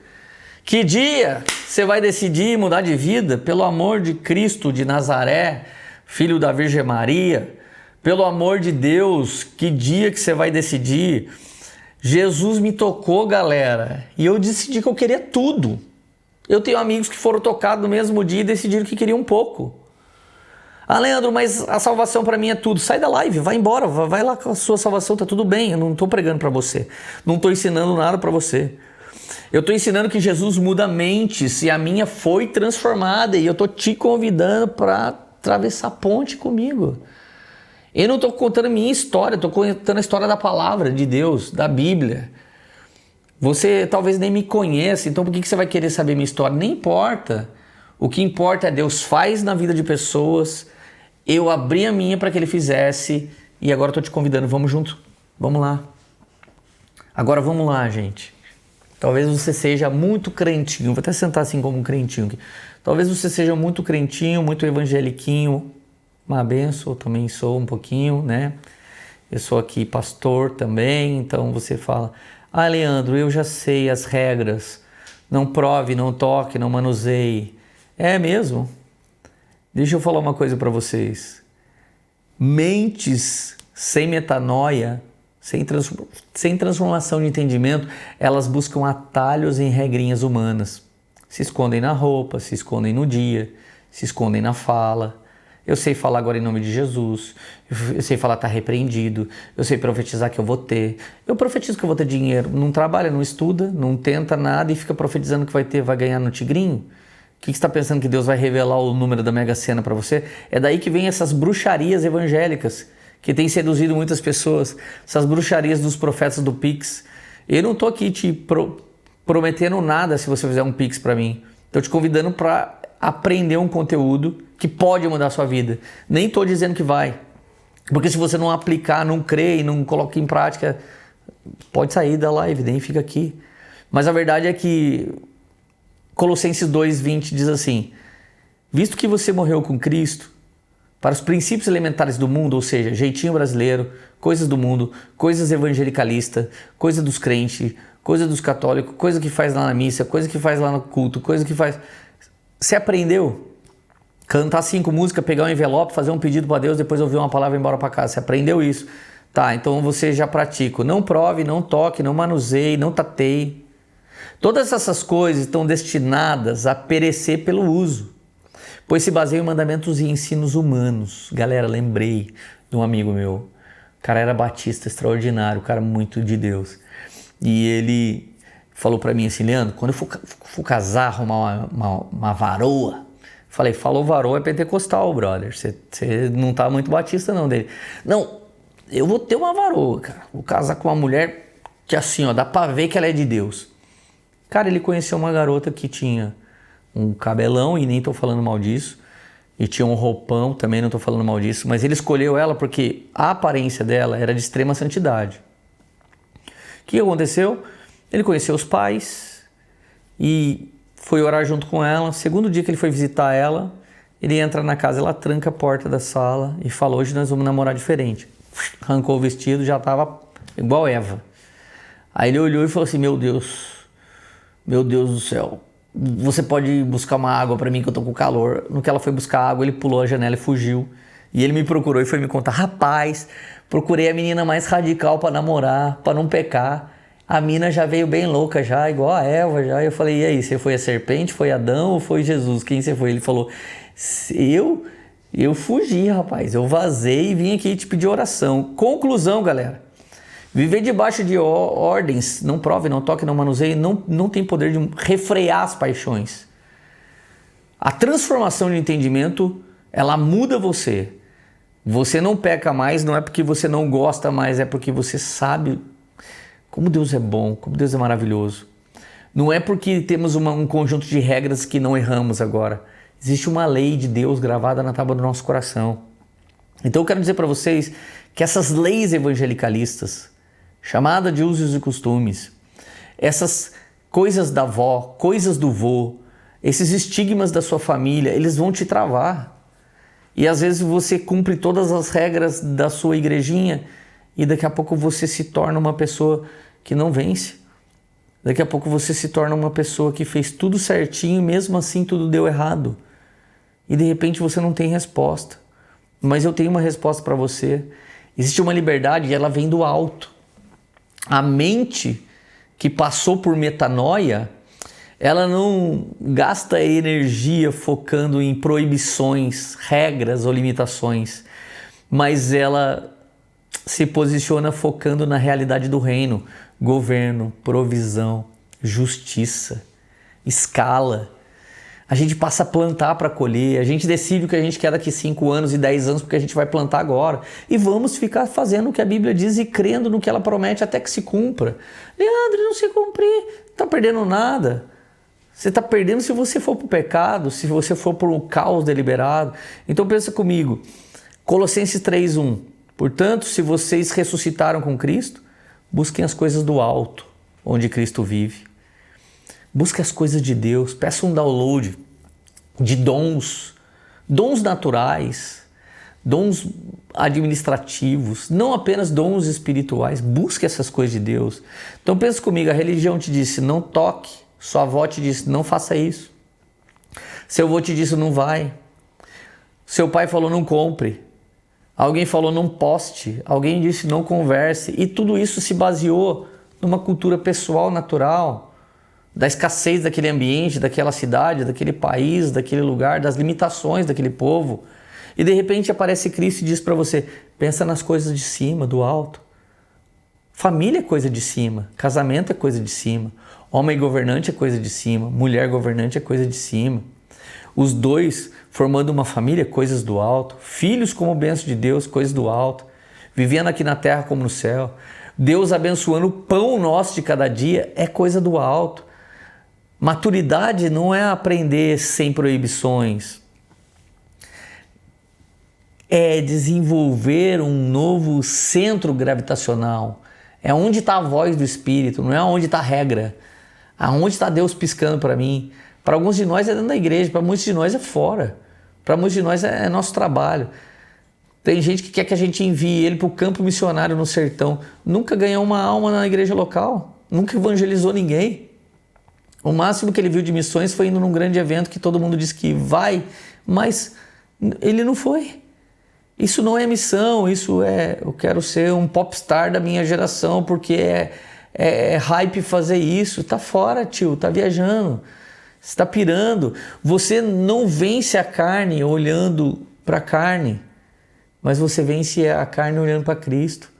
Que dia você vai decidir mudar de vida? Pelo amor de Cristo de Nazaré, filho da Virgem Maria. Pelo amor de Deus, que dia que você vai decidir? Jesus me tocou, galera, e eu decidi que eu queria tudo. Eu tenho amigos que foram tocados no mesmo dia e decidiram que queriam um pouco. Ah, Leandro, mas a salvação para mim é tudo. Sai da live, vai embora, vai lá com a sua salvação, tá tudo bem. Eu não estou pregando para você, não estou ensinando nada para você. Eu estou ensinando que Jesus muda mentes e a minha foi transformada e eu estou te convidando para atravessar a ponte comigo. Eu não estou contando a minha história, estou contando a história da palavra de Deus, da Bíblia. Você talvez nem me conheça, então por que você vai querer saber minha história? Nem importa. O que importa é Deus faz na vida de pessoas, eu abri a minha para que Ele fizesse e agora estou te convidando, vamos junto, vamos lá. Agora vamos lá, gente. Talvez você seja muito crentinho, vou até sentar assim como um crentinho aqui. Talvez você seja muito crentinho, muito evangeliquinho, uma benção, eu também sou um pouquinho, né? Eu sou aqui pastor também, então você fala, ah, Leandro, eu já sei as regras, não prove, não toque, não manuseie. É mesmo? Deixa eu falar uma coisa para vocês. Mentes sem metanoia, sem transformação de entendimento, elas buscam atalhos em regrinhas humanas. Se escondem na roupa, se escondem no dia, se escondem na fala. Eu sei falar agora em nome de Jesus, eu sei falar tá repreendido, eu sei profetizar que eu vou ter. Eu profetizo que eu vou ter dinheiro, não trabalha, não estuda, não tenta nada e fica profetizando que vai ganhar no tigrinho. O que você está pensando que Deus vai revelar o número da Mega Sena para você? É daí que vem essas bruxarias evangélicas que têm seduzido muitas pessoas, essas bruxarias dos profetas do Pix. Eu não estou aqui te prometendo nada se você fizer um Pix para mim. Estou te convidando para aprender um conteúdo que pode mudar a sua vida. Nem estou dizendo que vai. Porque se você não aplicar, não crer e não coloca em prática, pode sair da live, nem fica aqui. Mas a verdade é que Colossenses 2:20 diz assim, visto que você morreu com Cristo, para os princípios elementares do mundo, ou seja, jeitinho brasileiro, coisas do mundo, coisas evangelicalistas, coisa dos crentes, coisa dos católicos, coisa que faz lá na missa, coisa que faz lá no culto, coisa que faz... Você aprendeu? Cantar 5 músicas, pegar um envelope, fazer um pedido para Deus, depois ouvir uma palavra e ir embora para casa. Você aprendeu isso? Tá, então você já pratica. Não prove, não toque, não manuseie, não tateie. Todas essas coisas estão destinadas a perecer pelo uso, pois se baseiam em mandamentos e ensinos humanos. Galera, lembrei de um amigo meu. O cara era batista extraordinário, o cara muito de Deus. E ele falou para mim assim, Leandro, quando eu for casar, arrumar uma varoa, falei, falou varoa é pentecostal, brother. Você não tá muito batista não dele. Não, eu vou ter uma varoa, cara. Vou casar com uma mulher que assim, ó, dá pra ver que ela é de Deus. Cara, ele conheceu uma garota que tinha um cabelão, e nem tô falando mal disso, e tinha um roupão, também não tô falando mal disso, mas ele escolheu ela porque a aparência dela era de extrema santidade. O que aconteceu? Ele conheceu os pais e foi orar junto com ela. Segundo dia que ele foi visitar ela, ele entra na casa, ela tranca a porta da sala e fala, hoje nós vamos namorar diferente. Arrancou o vestido, já tava igual Eva. Aí ele olhou e falou assim, meu Deus do céu, você pode buscar uma água para mim que eu tô com calor. No que ela foi buscar água, ele pulou a janela e fugiu. E ele me procurou e foi me contar, rapaz, procurei a menina mais radical para namorar, para não pecar. A mina já veio bem louca já, igual a Eva já. Eu falei, e aí, você foi a serpente, foi Adão ou foi Jesus? Quem você foi? Ele falou, eu fugi, rapaz, eu vazei e vim aqui te pedir oração. Conclusão, galera, Viver debaixo de ordens, não prove, não toque, não manuseie, não tem poder de refrear as paixões. A transformação de entendimento, ela muda você. Você não peca mais, não é porque você não gosta mais, é porque você sabe como Deus é bom, como Deus é maravilhoso. Não é porque temos um conjunto de regras que não erramos agora. Existe uma lei de Deus gravada na tábua do nosso coração. Então eu quero dizer para vocês que essas leis evangelicalistas, chamada de usos e costumes, essas coisas da avó, coisas do vô, esses estigmas da sua família, eles vão te travar. E às vezes você cumpre todas as regras da sua igrejinha e daqui a pouco você se torna uma pessoa que não vence. Daqui a pouco você se torna uma pessoa que fez tudo certinho e mesmo assim tudo deu errado. E de repente você não tem resposta. Mas eu tenho uma resposta para você. Existe uma liberdade e ela vem do alto. A mente que passou por metanoia, ela não gasta energia focando em proibições, regras ou limitações, mas ela se posiciona focando na realidade do reino, governo, provisão, justiça, escala. A gente passa a plantar para colher, a gente decide o que a gente quer daqui 5 anos e 10 anos porque a gente vai plantar agora. E vamos ficar fazendo o que a Bíblia diz e crendo no que ela promete até que se cumpra. Leandro, não se cumprir, não está perdendo nada. Você está perdendo se você for para o pecado, se você for para o caos deliberado. Então pensa comigo, Colossenses 3:1. Portanto, se vocês ressuscitaram com Cristo, busquem as coisas do alto, onde Cristo vive. Busque as coisas de Deus, peça um download de dons naturais, dons administrativos, não apenas dons espirituais. Busque essas coisas de Deus. Então pensa comigo, a religião te disse, não toque. Sua avó te disse, não faça isso. Seu avô te disse, não vai. Seu pai falou, não compre. Alguém falou, não poste. Alguém disse, não converse. E tudo isso se baseou numa cultura pessoal, natural, da escassez daquele ambiente, daquela cidade, daquele país, daquele lugar, das limitações daquele povo. E de repente aparece Cristo e diz para você, pensa nas coisas de cima, do alto. Família é coisa de cima, casamento é coisa de cima, homem governante é coisa de cima, mulher governante é coisa de cima. Os dois formando uma família, coisas do alto. Filhos como bênção de Deus, coisas do alto. Vivendo aqui na terra como no céu. Deus abençoando o pão nosso de cada dia, é coisa do alto. Maturidade não é aprender sem proibições. É desenvolver um novo centro gravitacional. É onde está a voz do Espírito, não é onde está a regra. Aonde está Deus piscando para mim. Para alguns de nós é dentro da igreja, para muitos de nós é fora. Para muitos de nós é nosso trabalho. Tem gente que quer que a gente envie ele para o campo missionário no sertão. Nunca ganhou uma alma na igreja local. Nunca evangelizou ninguém. O máximo que ele viu de missões foi indo num grande evento que todo mundo disse que vai, mas ele não foi. Isso não é missão, isso é, eu quero ser um popstar da minha geração porque é hype fazer isso. Tá fora, tio, tá viajando, você tá pirando. Você não vence a carne olhando para a carne, mas você vence a carne olhando para Cristo.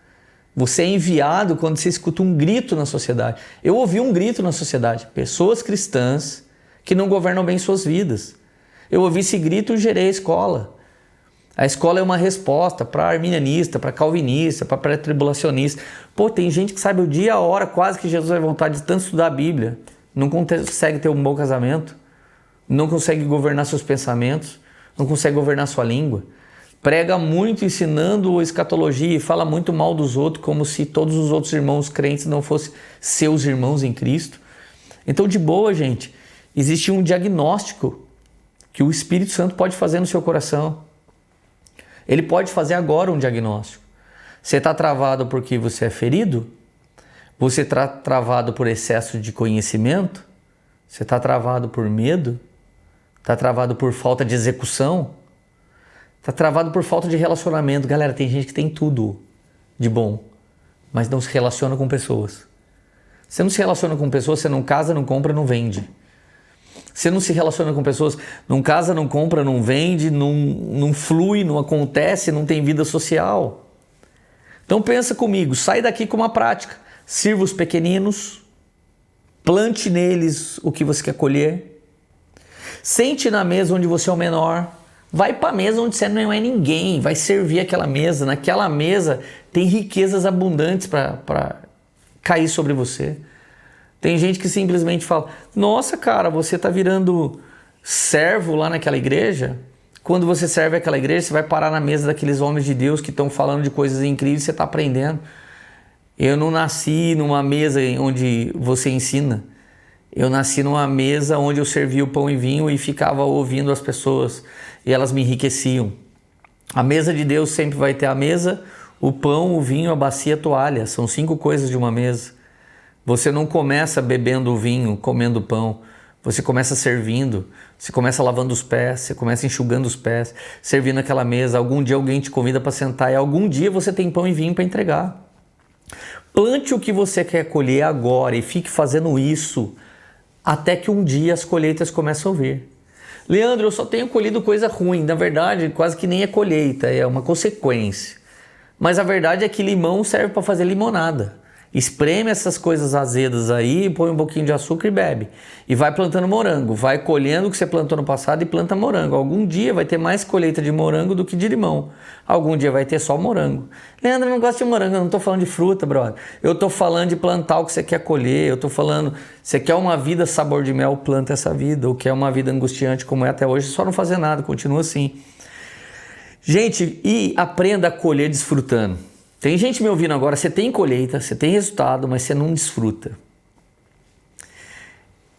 Você é enviado quando você escuta um grito na sociedade. Eu ouvi um grito na sociedade. Pessoas cristãs que não governam bem suas vidas. Eu ouvi esse grito e gerei a escola. A escola é uma resposta para arminianista, para calvinista, para pré-tribulacionista. Pô, tem gente que sabe o dia e a hora quase que Jesus vai voltar de tanto estudar a Bíblia. Não consegue ter um bom casamento. Não consegue governar seus pensamentos. Não consegue governar sua língua. Prega muito ensinando escatologia e fala muito mal dos outros, como se todos os outros irmãos crentes não fossem seus irmãos em Cristo. Então, de boa, gente, existe um diagnóstico que o Espírito Santo pode fazer no seu coração. Ele pode fazer agora um diagnóstico. Você está travado porque você é ferido? Você está travado por excesso de conhecimento? Você está travado por medo? Está travado por falta de execução? Está travado por falta de relacionamento. Galera, tem gente que tem tudo de bom, mas não se relaciona com pessoas. Você não se relaciona com pessoas, você não casa, não compra, não vende. Você não se relaciona com pessoas, não casa, não compra, não vende, não flui, não acontece, não tem vida social. Então pensa comigo, sai daqui com uma prática. Sirva os pequeninos, plante neles o que você quer colher. Sente na mesa onde você é o menor. Vai para a mesa onde você não é ninguém. Vai servir aquela mesa. Naquela mesa tem riquezas abundantes para cair sobre você. Tem gente que simplesmente fala, nossa cara, você está virando servo lá naquela igreja. Quando você serve aquela igreja, você vai parar na mesa daqueles homens de Deus que estão falando de coisas incríveis e você está aprendendo. Eu não nasci numa mesa onde você ensina. Eu nasci numa mesa onde eu servia o pão e vinho e ficava ouvindo as pessoas e elas me enriqueciam. A mesa de Deus sempre vai ter a mesa, o pão, o vinho, a bacia, a toalha. São 5 coisas de uma mesa. Você não começa bebendo o vinho, comendo pão. Você começa servindo, você começa lavando os pés, você começa enxugando os pés, servindo aquela mesa. Algum dia alguém te convida para sentar e algum dia você tem pão e vinho para entregar. Plante o que você quer colher agora e fique fazendo isso até que um dia as colheitas começam a vir. Leandro, eu só tenho colhido coisa ruim. Na verdade, quase que nem é colheita, é uma consequência. Mas a verdade é que limão serve para fazer limonada. Espreme essas coisas azedas aí, põe um pouquinho de açúcar e bebe. E vai plantando morango, vai colhendo o que você plantou no passado e planta morango. Algum dia vai ter mais colheita de morango do que de limão. Algum dia vai ter só morango. Leandro, eu não gosto de morango, eu não estou falando de fruta, brother. Eu estou falando de plantar o que você quer colher. Eu estou falando, você quer uma vida sabor de mel, planta essa vida. Ou quer uma vida angustiante como é até hoje, só não fazer nada, continua assim. Gente, e aprenda a colher desfrutando. Tem gente me ouvindo agora, você tem colheita, você tem resultado, mas você não desfruta.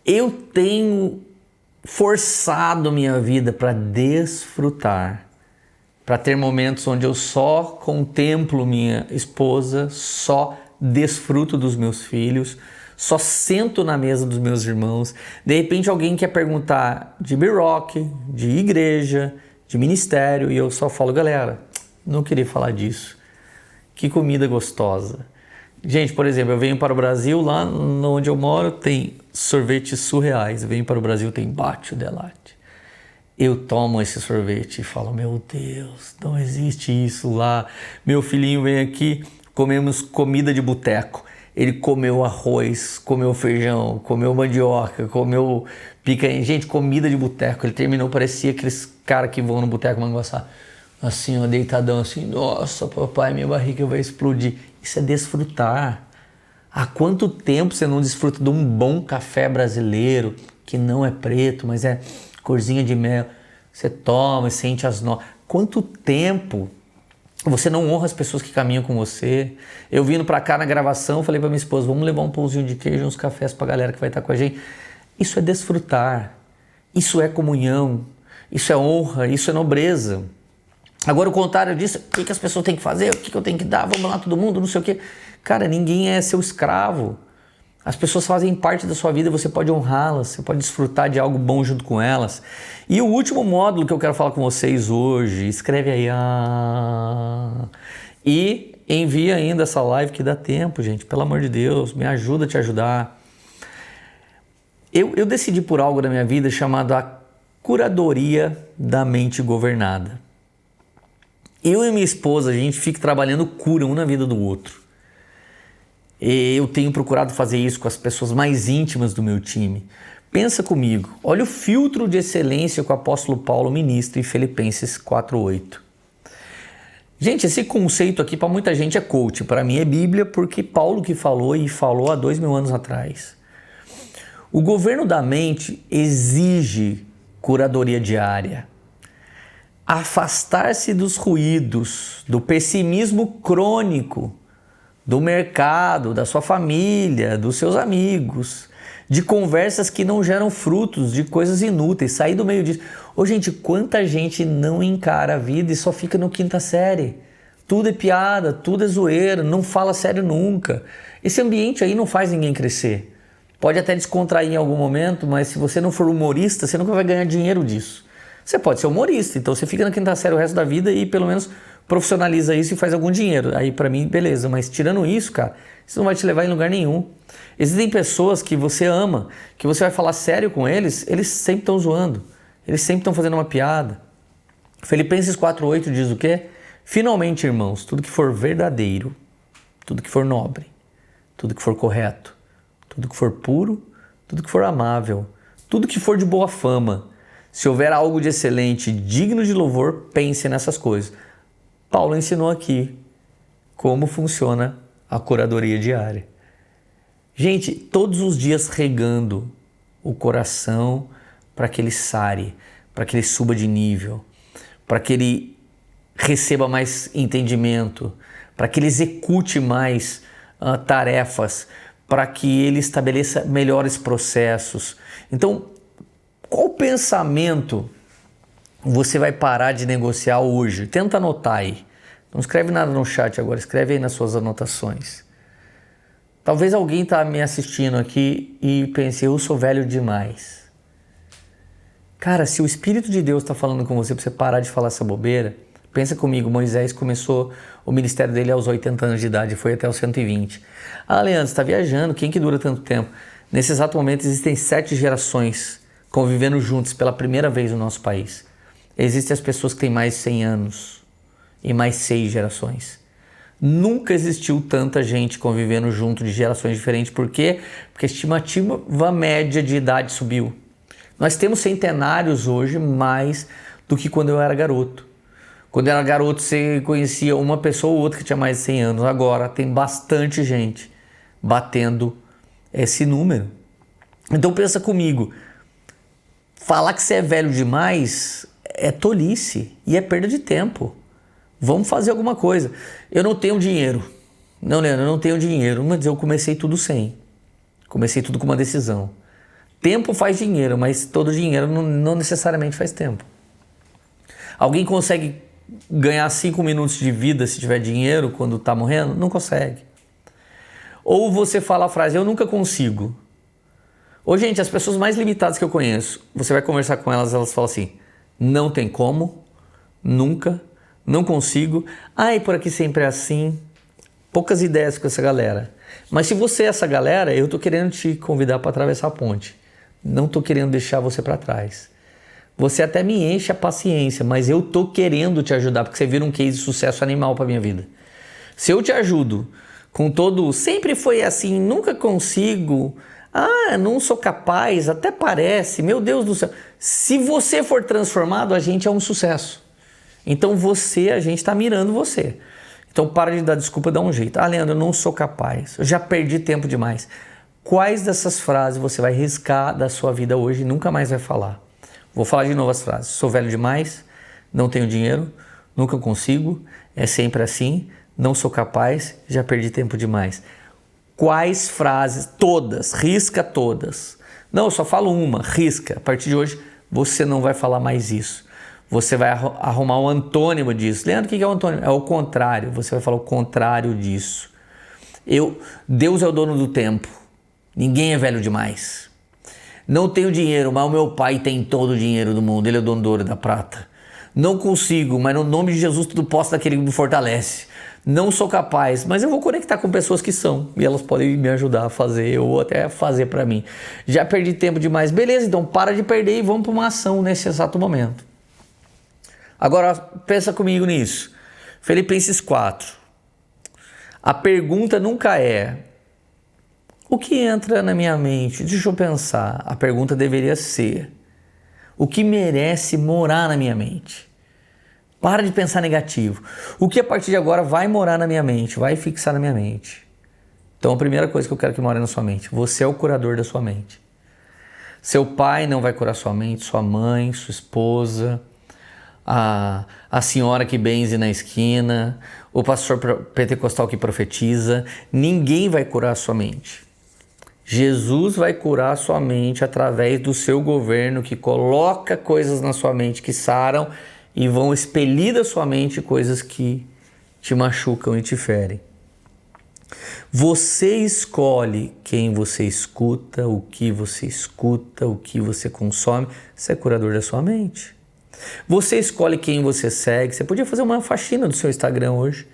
Eu tenho forçado minha vida para desfrutar, para ter momentos onde eu só contemplo minha esposa, só desfruto dos meus filhos, só sento na mesa dos meus irmãos. De repente alguém quer perguntar de B-Rock, de igreja, de ministério, e eu só falo, galera, não queria falar disso. Que comida gostosa. Gente, por exemplo, eu venho para o Brasil, lá onde eu moro tem sorvetes surreais. Eu venho para o Brasil, tem bacio de latte. Eu tomo esse sorvete e falo, meu Deus, não existe isso lá. Meu filhinho vem aqui, comemos comida de boteco. Ele comeu arroz, comeu feijão, comeu mandioca, comeu picanha. Gente, comida de boteco. Ele terminou, parecia aqueles caras que vão no boteco manguaçá. Assim, ó, deitadão assim, nossa, papai, minha barriga vai explodir. Isso é desfrutar. Há quanto tempo você não desfruta de um bom café brasileiro, que não é preto, mas é corzinha de mel. Você toma e sente as notas. Quanto tempo você não honra as pessoas que caminham com você? Eu vindo pra cá na gravação, falei pra minha esposa, vamos levar um pãozinho de queijo e uns cafés pra galera que vai estar com a gente. Isso é desfrutar. Isso é comunhão. Isso é honra. Isso é nobreza. Agora o contrário disso, o que as pessoas têm que fazer, o que eu tenho que dar, vamos lá todo mundo, não sei o quê. Cara, ninguém é seu escravo. As pessoas fazem parte da sua vida, você pode honrá-las, você pode desfrutar de algo bom junto com elas. E o último módulo que eu quero falar com vocês hoje, escreve aí, e envia ainda essa live que dá tempo, gente, pelo amor de Deus, me ajuda a te ajudar. Eu decidi por algo na minha vida chamado a curadoria da mente governada. Eu e minha esposa, a gente fica trabalhando cura um na vida do outro. Eu tenho procurado fazer isso com as pessoas mais íntimas do meu time. Pensa comigo, olha o filtro de excelência que o apóstolo Paulo ministra em Filipenses 4:8. Gente, esse conceito aqui para muita gente é coach, para mim é Bíblia, porque Paulo que falou e falou há 2000 anos atrás. O governo da mente exige curadoria diária. Afastar-se dos ruídos, do pessimismo crônico, do mercado, da sua família, dos seus amigos, de conversas que não geram frutos, de coisas inúteis, sair do meio disso. Ô gente, quanta gente não encara a vida e só fica no quinta série. Tudo é piada, tudo é zoeira, não fala sério nunca. Esse ambiente aí não faz ninguém crescer. Pode até descontrair em algum momento, mas se você não for humorista, você nunca vai ganhar dinheiro disso. Você pode ser humorista, então você fica na quinta série o resto da vida e pelo menos profissionaliza isso e faz algum dinheiro. Aí pra mim, beleza, mas tirando isso, cara, isso não vai te levar em lugar nenhum. Existem pessoas que você ama, que você vai falar sério com eles, eles sempre estão zoando, eles sempre estão fazendo uma piada. Filipenses 4:8 diz o quê? Finalmente, irmãos, tudo que for verdadeiro, tudo que for nobre, tudo que for correto, tudo que for puro, tudo que for amável, tudo que for de boa fama, se houver algo de excelente, digno de louvor, pense nessas coisas. Paulo ensinou aqui como funciona a curadoria diária. Gente, todos os dias regando o coração para que ele sare, para que ele suba de nível, para que ele receba mais entendimento, para que ele execute mais tarefas, para que ele estabeleça melhores processos. Então, qual pensamento você vai parar de negociar hoje? Tenta anotar aí. Não escreve nada no chat agora, escreve aí nas suas anotações. Talvez alguém está me assistindo aqui e pense, eu sou velho demais. Cara, se o Espírito de Deus está falando com você para você parar de falar essa bobeira, pensa comigo, Moisés começou o ministério dele aos 80 anos de idade, foi até os 120. Ah, Leandro, você está viajando, quem que dura tanto tempo? Nesse exato momento existem 7 gerações convivendo juntos pela primeira vez no nosso país. Existem as pessoas que têm mais de 100 anos e mais 6 gerações. Nunca existiu tanta gente convivendo junto de gerações diferentes. Por quê? Porque a estimativa média de idade subiu. Nós temos centenários hoje mais do que quando eu era garoto. Quando eu era garoto você conhecia uma pessoa ou outra que tinha mais de 100 anos. Agora tem bastante gente batendo esse número. Então pensa comigo, falar que você é velho demais é tolice e é perda de tempo. Vamos fazer alguma coisa. Eu não tenho dinheiro. Não, Leandro, eu não tenho dinheiro. Mas eu comecei tudo sem. Comecei tudo com uma decisão. Tempo faz dinheiro, mas todo dinheiro não necessariamente faz tempo. Alguém consegue ganhar 5 minutos de vida se tiver dinheiro quando está morrendo? Não consegue. Ou você fala a frase, eu nunca consigo. Ou, gente, as pessoas mais limitadas que eu conheço, você vai conversar com elas, elas falam assim, não tem como, nunca, não consigo, ai, por aqui sempre é assim. Poucas ideias com essa galera. Mas se você é essa galera, eu tô querendo te convidar para atravessar a ponte. Não tô querendo deixar você para trás. Você até me enche a paciência, mas eu tô querendo te ajudar, porque você vira um case de sucesso animal para minha vida. Se eu te ajudo com todo, sempre foi assim, nunca consigo, não sou capaz, até parece, meu Deus do céu. Se você for transformado, a gente é um sucesso. Então a gente está mirando você. Então para de dar desculpa, dá um jeito. Leandro, eu não sou capaz, eu já perdi tempo demais. Quais dessas frases você vai riscar da sua vida hoje e nunca mais vai falar? Vou falar de novo as frases. Sou velho demais, não tenho dinheiro, nunca consigo, é sempre assim, não sou capaz, já perdi tempo demais. Quais frases? Todas, risca todas. Não, eu só falo uma, risca. A partir de hoje você não vai falar mais isso. Você vai arrumar um antônimo disso. Leandro, o que é o antônimo? É o contrário. Você vai falar o contrário disso. Deus é o dono do tempo. Ninguém é velho demais. Não tenho dinheiro, mas o meu pai tem todo o dinheiro do mundo. Ele é o dono do ouro e da prata. Não consigo, mas no nome de Jesus tudo posso daquele que me fortalece. Não sou capaz, mas eu vou conectar com pessoas que são. E elas podem me ajudar a fazer ou até fazer para mim. Já perdi tempo demais. Beleza, então para de perder e vamos para uma ação nesse exato momento. Agora, pensa comigo nisso. Filipenses 4. A pergunta nunca é o que entra na minha mente? Deixa eu pensar. A pergunta deveria ser o que merece morar na minha mente? Para de pensar negativo. O que a partir de agora vai morar na minha mente? Vai fixar na minha mente? Então a primeira coisa que eu quero que more na sua mente. Você é o curador da sua mente. Seu pai não vai curar sua mente, sua mãe, sua esposa, a senhora que benze na esquina, o pastor pentecostal que profetiza, ninguém vai curar a sua mente. Jesus vai curar a sua mente através do seu governo que coloca coisas na sua mente que saram e vão expelir da sua mente coisas que te machucam e te ferem. Você escolhe quem você escuta, o que você consome, você é curador da sua mente. Você escolhe quem você segue. Você podia fazer uma faxina do seu Instagram hoje.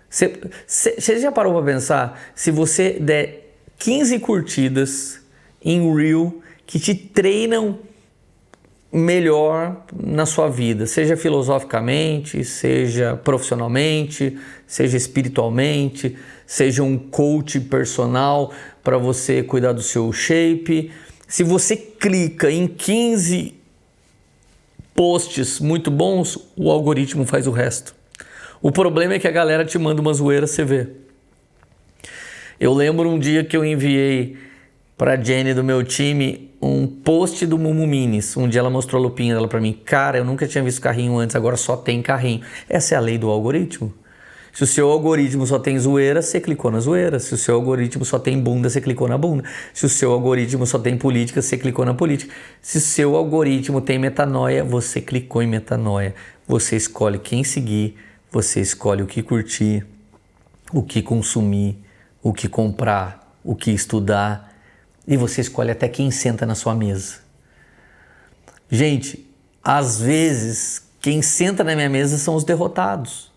Você já parou para pensar? Se você der 15 curtidas em Reel que te treinam melhor na sua vida, seja filosoficamente, seja profissionalmente, seja espiritualmente, seja um coach personal para você cuidar do seu shape. Se você clica em 15 posts muito bons, o algoritmo faz o resto. O problema é que a galera te manda uma zoeira, você vê. Eu lembro um dia que eu enviei para a Jenny do meu time um post do Mumu Minis. Um dia ela mostrou a lupinha dela para mim. Cara, eu nunca tinha visto carrinho antes, agora só tem carrinho. Essa é a lei do algoritmo. Se o seu algoritmo só tem zoeira, você clicou na zoeira. Se o seu algoritmo só tem bunda, você clicou na bunda. Se o seu algoritmo só tem política, você clicou na política. Se o seu algoritmo tem metanoia, você clicou em metanoia. Você escolhe quem seguir, você escolhe o que curtir, o que consumir, o que comprar, o que estudar. E você escolhe até quem senta na sua mesa. Gente, às vezes, quem senta na minha mesa são os derrotados.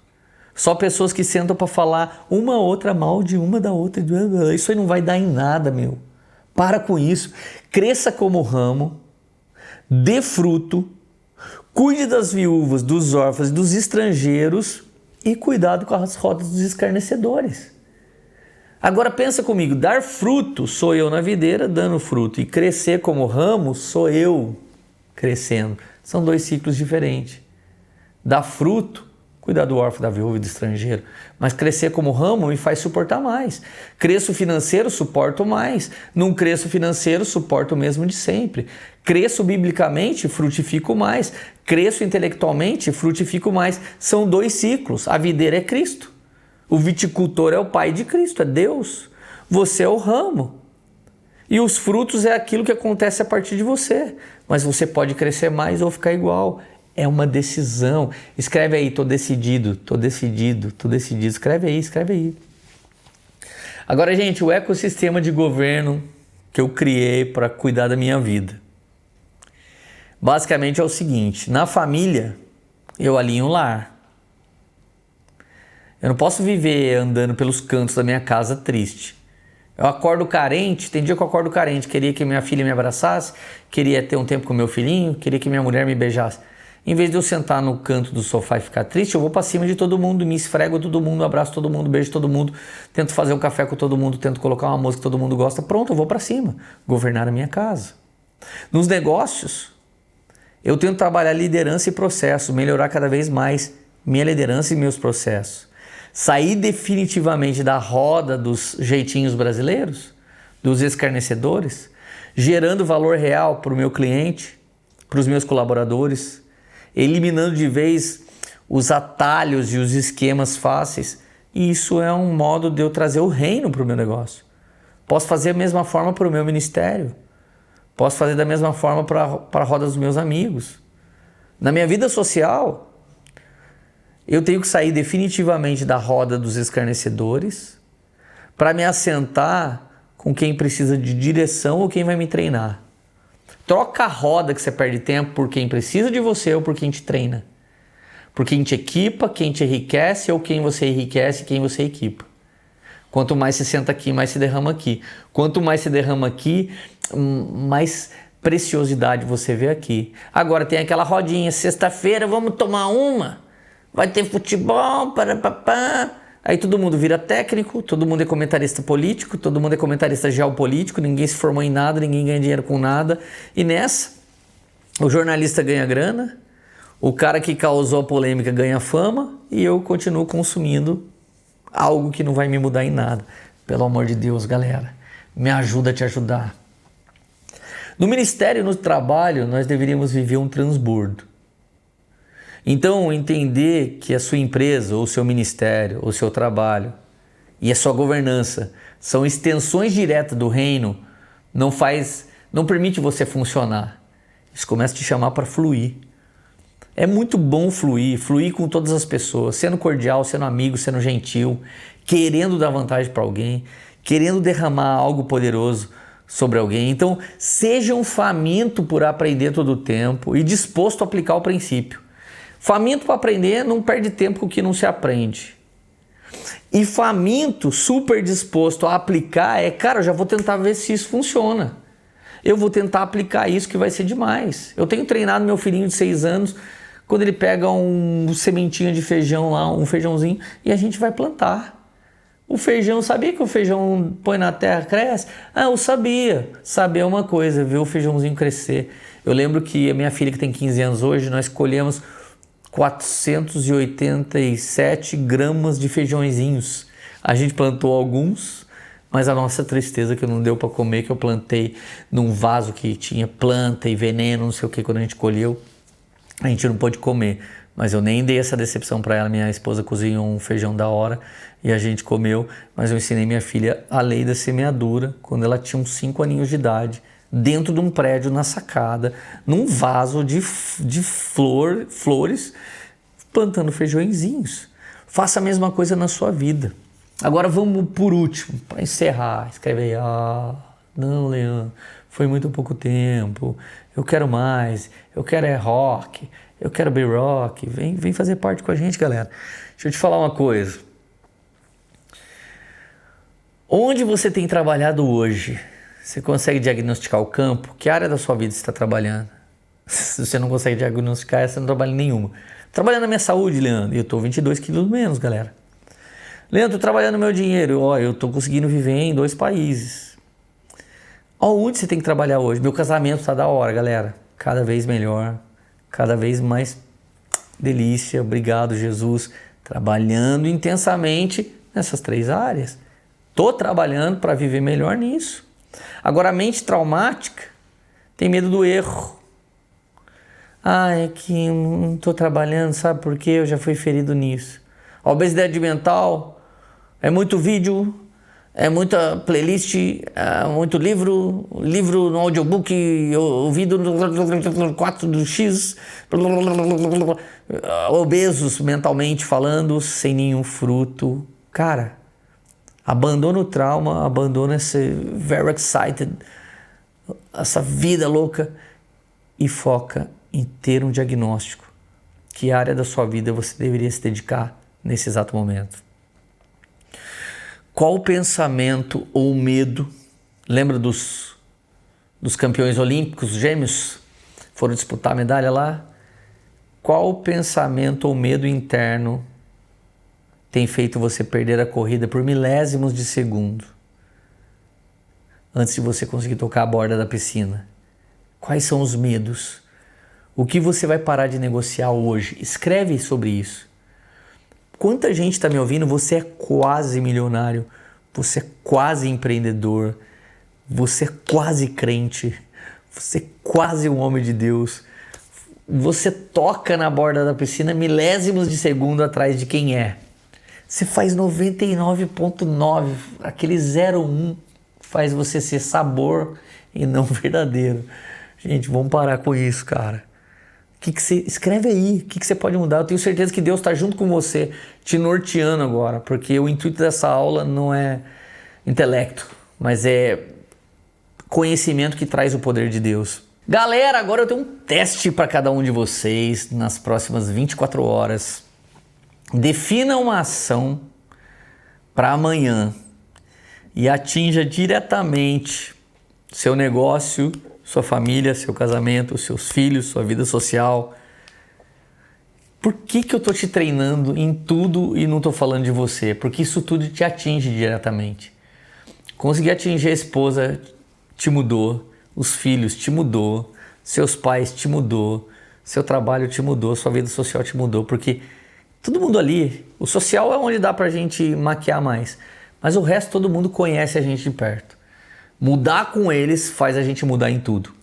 Só pessoas que sentam para falar uma outra mal de uma da outra. Isso aí não vai dar em nada, meu. Para com isso. Cresça como ramo, dê fruto, cuide das viúvas, dos órfãos, dos estrangeiros e cuidado com as rodas dos escarnecedores. Agora pensa comigo, dar fruto sou eu na videira dando fruto e crescer como ramo sou eu crescendo. São dois ciclos diferentes. Dar fruto, cuidar do órfão, da viúva e do estrangeiro. Mas crescer como ramo me faz suportar mais. Cresço financeiro, suporto mais. Não cresço financeiro, suporto o mesmo de sempre. Cresço biblicamente, frutifico mais. Cresço intelectualmente, frutifico mais. São dois ciclos. A videira é Cristo. O viticultor é o pai de Cristo, é Deus. Você é o ramo. E os frutos é aquilo que acontece a partir de você. Mas você pode crescer mais ou ficar igual. É uma decisão. Escreve aí, tô decidido, tô decidido, tô decidido. Escreve aí, escreve aí. Agora, gente, o ecossistema de governo que eu criei para cuidar da minha vida. Basicamente é o seguinte, na família eu alinho o lar. Eu não posso viver andando pelos cantos da minha casa triste. Eu acordo carente, tem dia que eu acordo carente, queria que minha filha me abraçasse, queria ter um tempo com meu filhinho, queria que minha mulher me beijasse. Em vez de eu sentar no canto do sofá e ficar triste, eu vou para cima de todo mundo, me esfrego todo mundo, abraço todo mundo, beijo todo mundo, tento fazer um café com todo mundo, tento colocar uma música que todo mundo gosta, pronto, eu vou para cima, governar a minha casa. Nos negócios, eu tento trabalhar liderança e processo, melhorar cada vez mais minha liderança e meus processos. Sair definitivamente da roda dos jeitinhos brasileiros, dos escarnecedores, gerando valor real para o meu cliente, para os meus colaboradores, eliminando de vez os atalhos e os esquemas fáceis. E isso é um modo de eu trazer o reino para o meu negócio. Posso fazer da mesma forma para o meu ministério. Posso fazer da mesma forma para a roda dos meus amigos. Na minha vida social, eu tenho que sair definitivamente da roda dos escarnecedores para me assentar com quem precisa de direção ou quem vai me treinar. Troca a roda que você perde tempo por quem precisa de você ou por quem te treina. Por quem te equipa, quem te enriquece ou quem você enriquece e quem você equipa. Quanto mais se senta aqui, mais se derrama aqui. Quanto mais se derrama aqui, mais preciosidade você vê aqui. Agora tem aquela rodinha, sexta-feira vamos tomar uma. Vai ter futebol, parapapá. Aí todo mundo vira técnico, todo mundo é comentarista político, todo mundo é comentarista geopolítico, ninguém se formou em nada, ninguém ganha dinheiro com nada. E nessa, o jornalista ganha grana, o cara que causou a polêmica ganha fama e eu continuo consumindo algo que não vai me mudar em nada. Pelo amor de Deus, galera, me ajuda a te ajudar. No ministério e no trabalho, nós deveríamos viver um transbordo. Então, entender que a sua empresa, ou o seu ministério, ou o seu trabalho e a sua governança são extensões diretas do reino, não permite você funcionar. Isso começa a te chamar para fluir. É muito bom fluir com todas as pessoas, sendo cordial, sendo amigo, sendo gentil, querendo dar vantagem para alguém, querendo derramar algo poderoso sobre alguém. Então, seja um faminto por aprender todo o tempo e disposto a aplicar o princípio. Faminto para aprender não perde tempo com o que não se aprende. E faminto, super disposto a aplicar, cara, eu já vou tentar ver se isso funciona. Eu vou tentar aplicar isso que vai ser demais. Eu tenho treinado meu filhinho de 6 anos, quando ele pega um sementinho de feijão lá, um feijãozinho, e a gente vai plantar. O feijão, sabia que o feijão põe na terra, cresce? Ah, eu sabia. Saber é uma coisa, ver o feijãozinho crescer. Eu lembro que a minha filha, que tem 15 anos hoje, nós colhemos 487 gramas de feijõezinhos. A gente plantou alguns, mas a nossa tristeza que não deu para comer, que eu plantei num vaso que tinha planta e veneno, não sei o que, quando a gente colheu, a gente não pôde comer. Mas eu nem dei essa decepção para ela. Minha esposa cozinhou um feijão da hora e a gente comeu, mas eu ensinei minha filha a lei da semeadura quando ela tinha uns 5 aninhos de idade, dentro de um prédio na sacada, num vaso de flores, plantando feijõezinhos. Faça a mesma coisa na sua vida. Agora vamos por último, para encerrar. Escreve aí, não, Leandro, foi muito pouco tempo, eu quero mais, eu quero rock, eu quero B-Rock, vem fazer parte com a gente, galera. Deixa eu te falar uma coisa. Onde você tem trabalhado hoje? Você consegue diagnosticar o campo? Que área da sua vida você está trabalhando? Se você não consegue diagnosticar, você não trabalha em nenhuma. Trabalhando na minha saúde, Leandro, eu estou 22 quilos menos, galera. Leandro, estou trabalhando no meu dinheiro, eu estou conseguindo viver em 2 países. Onde você tem que trabalhar hoje? Meu casamento está da hora, galera. Cada vez melhor, cada vez mais delícia. Obrigado, Jesus. Trabalhando intensamente nessas 3 áreas. Estou trabalhando para viver melhor nisso. Agora, a mente traumática tem medo do erro. É que não estou trabalhando, sabe por quê? Eu já fui ferido nisso. A obesidade mental é muito vídeo, é muita playlist, é muito livro no audiobook, ouvido no 4x, obesos mentalmente falando, sem nenhum fruto. Cara, abandona o trauma, abandona esse very excited, essa vida louca e foca em ter um diagnóstico. Que área da sua vida você deveria se dedicar nesse exato momento? Qual pensamento ou medo, lembra dos campeões olímpicos gêmeos, foram disputar a medalha lá? Qual pensamento ou medo interno tem feito você perder a corrida por milésimos de segundo antes de você conseguir tocar a borda da piscina? Quais são os medos? O que você vai parar de negociar hoje? Escreve sobre isso. Quanta gente está me ouvindo? Você é quase milionário, você é quase empreendedor, você é quase crente, você é quase um homem de Deus. Você toca na borda da piscina milésimos de segundo atrás de quem é. Você faz 99,9, aquele 0,1 faz você ser sabor e não verdadeiro. Gente, vamos parar com isso, cara. Que você escreve aí, o que você pode mudar? Eu tenho certeza que Deus está junto com você, te norteando agora, porque o intuito dessa aula não é intelecto, mas é conhecimento que traz o poder de Deus. Galera, agora eu tenho um teste para cada um de vocês nas próximas 24 horas. Defina uma ação para amanhã e atinja diretamente seu negócio, sua família, seu casamento, seus filhos, sua vida social. Por que eu estou te treinando em tudo e não estou falando de você? Porque isso tudo te atinge diretamente. Conseguir atingir a esposa te mudou, os filhos te mudou, seus pais te mudou, seu trabalho te mudou, sua vida social te mudou, porque todo mundo ali, o social é onde dá pra gente maquiar mais, mas o resto todo mundo conhece a gente de perto. Mudar com eles faz a gente mudar em tudo.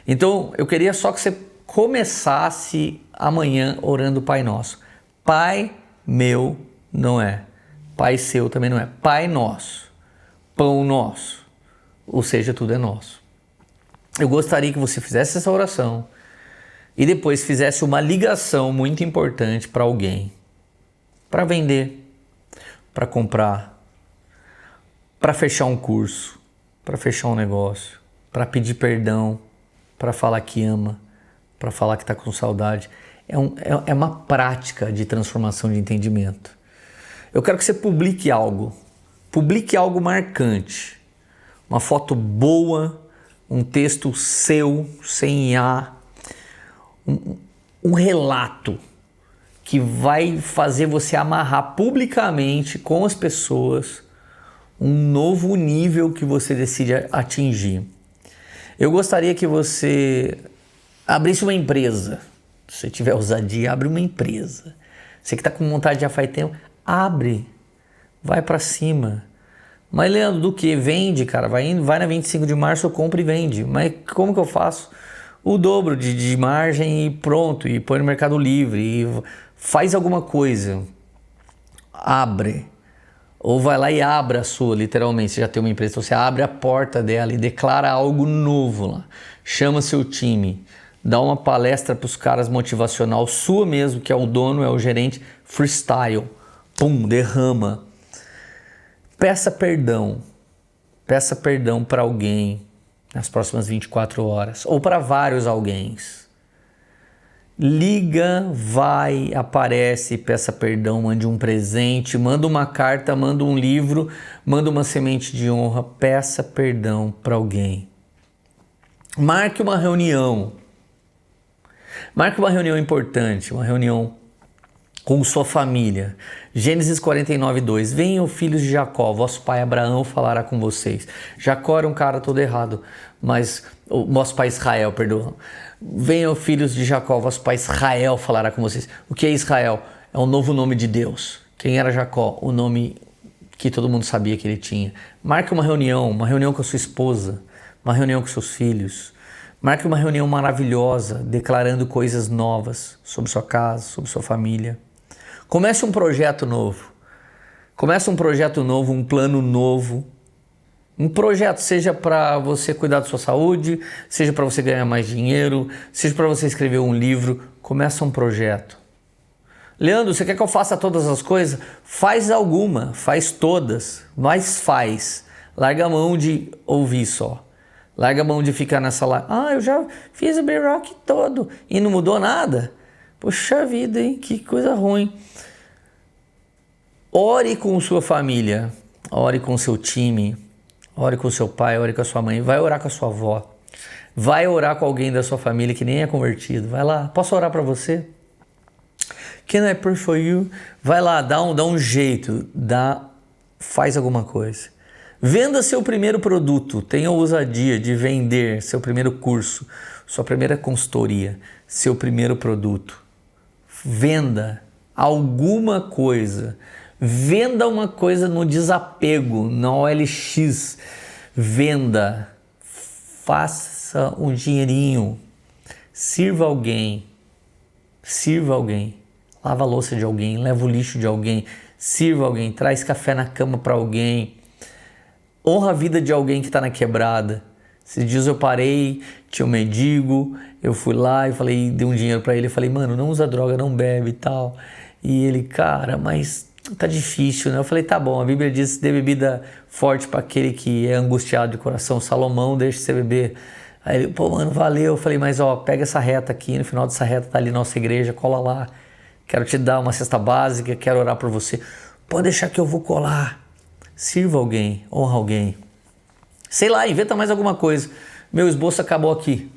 Então eu queria só que você começasse amanhã orando o Pai Nosso. Pai meu não é, Pai seu também não é, Pai nosso, pão nosso, ou seja, tudo é nosso. Eu gostaria que você fizesse essa oração e depois fizesse uma ligação muito importante para alguém, para vender, para comprar, para fechar um curso, para fechar um negócio, para pedir perdão, para falar que ama, para falar que está com saudade. É uma prática de transformação de entendimento. Eu quero que você publique algo marcante, uma foto boa um texto seu, sem IA, um relato que vai fazer você amarrar publicamente com as pessoas um novo nível que você decide atingir. Eu gostaria que você abrisse uma empresa. Se você tiver ousadia, abre uma empresa. Você que está com vontade já faz tempo, abre, vai para cima. Mas Leandro, do que? Vende, cara, vai na 25 de março, eu compro e vende. Mas como que eu faço? O dobro de margem e pronto, e põe no Mercado Livre, e faz alguma coisa. Abre. Ou vai lá e abre a sua, literalmente. Você já tem uma empresa, então você abre a porta dela e declara algo novo lá. Chama seu time, dá uma palestra para os caras motivacional, sua mesmo, que é o dono, é o gerente, freestyle. Pum, derrama. Peça perdão para alguém nas próximas 24 horas, ou para vários alguéms. Liga, vai, aparece, peça perdão, mande um presente, manda uma carta, manda um livro, manda uma semente de honra, peça perdão para alguém. Marque uma reunião importante, uma reunião com sua família. Gênesis 49:2. Venham, filhos de Jacó, vosso pai Abraão falará com vocês. Jacó era um cara todo errado, mas o vosso pai Israel, perdão. Venham, filhos de Jacó, vosso pai Israel falará com vocês. O que é Israel? É um novo nome de Deus. Quem era Jacó? O nome que todo mundo sabia que ele tinha. Marque uma reunião com a sua esposa, uma reunião com seus filhos. Marque uma reunião maravilhosa, declarando coisas novas sobre sua casa, sobre sua família. Comece um projeto novo, um plano novo. Um projeto, seja para você cuidar da sua saúde, seja para você ganhar mais dinheiro, seja para você escrever um livro. Começa um projeto. Leandro, você quer que eu faça todas as coisas? Faz alguma, faz todas, mas faz. Larga a mão de ouvir só. Larga a mão de ficar nessa live. Eu já fiz o B-Rock todo e não mudou nada. Poxa vida, hein? Que coisa ruim. Ore com sua família, ore com seu time, ore com seu pai, ore com a sua mãe, vai orar com a sua avó, vai orar com alguém da sua família que nem é convertido, vai lá, posso orar para você? Can I pray for you? Vai lá, dá um jeito, faz alguma coisa. Venda seu primeiro produto, tenha ousadia de vender seu primeiro curso, sua primeira consultoria, seu primeiro produto. Venda alguma coisa. Venda uma coisa no desapego, na OLX. Venda. Faça um dinheirinho. Sirva alguém. Lava a louça de alguém, leva o lixo de alguém. Sirva alguém, traz café na cama para alguém. Honra a vida de alguém que está na quebrada. Esses dias eu parei, tinha um mendigo, eu fui lá e falei, dei um dinheiro para ele, eu falei, mano, não usa droga, não bebe e tal. E ele, cara, mas tá difícil, né? Eu falei, tá bom, a Bíblia diz, dê bebida forte para aquele que é angustiado de coração. Salomão, deixa você beber. Aí ele, pô, mano, valeu. Eu falei, mas ó, pega essa reta aqui, no final dessa reta tá ali nossa igreja, cola lá. Quero te dar uma cesta básica, quero orar por você. Pode deixar que eu vou colar. Sirva alguém, honra alguém. Sei lá, inventa mais alguma coisa. Meu esboço acabou aqui.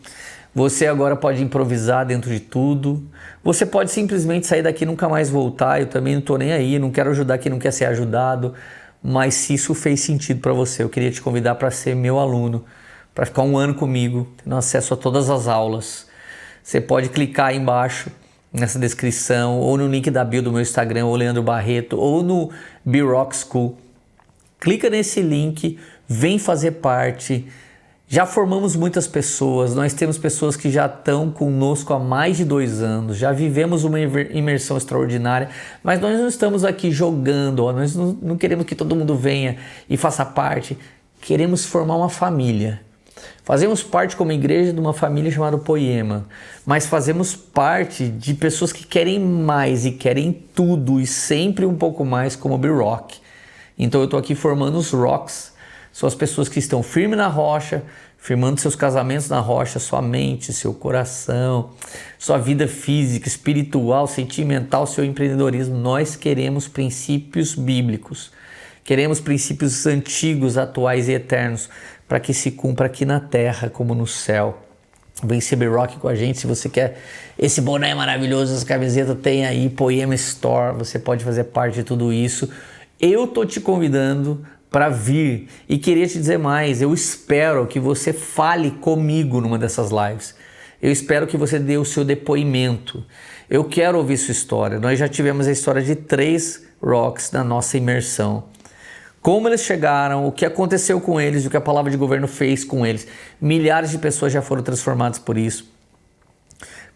Você agora pode improvisar dentro de tudo. Você pode simplesmente sair daqui e nunca mais voltar. Eu também não tô nem aí, não quero ajudar quem não quer ser ajudado. Mas se isso fez sentido para você, eu queria te convidar para ser meu aluno, para ficar 1 ano comigo, tendo acesso a todas as aulas. Você pode clicar aí embaixo nessa descrição, ou no link da bio do meu Instagram, ou Leandro Barreto, ou no B-Rock School. Clica nesse link, vem fazer parte. Já formamos muitas pessoas, nós temos pessoas que já estão conosco há mais de 2 anos, já vivemos uma imersão extraordinária, mas nós não estamos aqui jogando, nós não queremos que todo mundo venha e faça parte, queremos formar uma família. Fazemos parte como igreja de uma família chamada Poema, mas fazemos parte de pessoas que querem mais e querem tudo e sempre um pouco mais como o B-Rock. Então eu estou aqui formando os Rocks, são as pessoas que estão firmes na rocha, firmando seus casamentos na rocha, sua mente, seu coração, sua vida física, espiritual, sentimental, seu empreendedorismo. Nós queremos princípios bíblicos, queremos princípios antigos, atuais e eternos, para que se cumpra aqui na terra como no céu. Vem ser B-Rock com a gente. Se você quer esse boné maravilhoso, essa camiseta, tem aí Poema Store. Você pode fazer parte de tudo isso. Eu tô te convidando para vir e queria te dizer mais. Eu espero que você fale comigo numa dessas lives. Eu espero que você dê o seu depoimento. Eu quero ouvir sua história. Nós já tivemos a história de 3 Rocks na nossa imersão. Como eles chegaram, o que aconteceu com eles, o que a palavra de governo fez com eles. Milhares de pessoas já foram transformadas por isso.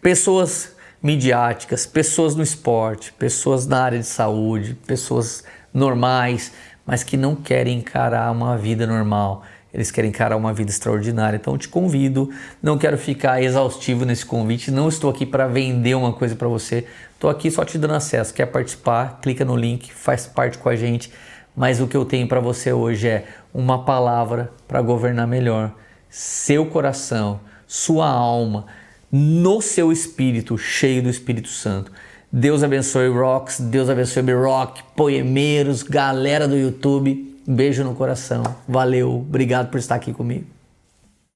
Pessoas midiáticas, pessoas no esporte, pessoas na área de saúde, pessoas normais, mas que não querem encarar uma vida normal. Eles querem encarar uma vida extraordinária. Então eu te convido, não quero ficar exaustivo nesse convite, não estou aqui para vender uma coisa para você. Estou aqui só te dando acesso. Quer participar? Clica no link, faz parte com a gente. Mas o que eu tenho para você hoje é uma palavra para governar melhor seu coração, sua alma, no seu espírito, cheio do Espírito Santo. Deus abençoe Rocks, Deus abençoe B-Rock, poemeiros, galera do YouTube. Um beijo no coração. Valeu, obrigado por estar aqui comigo.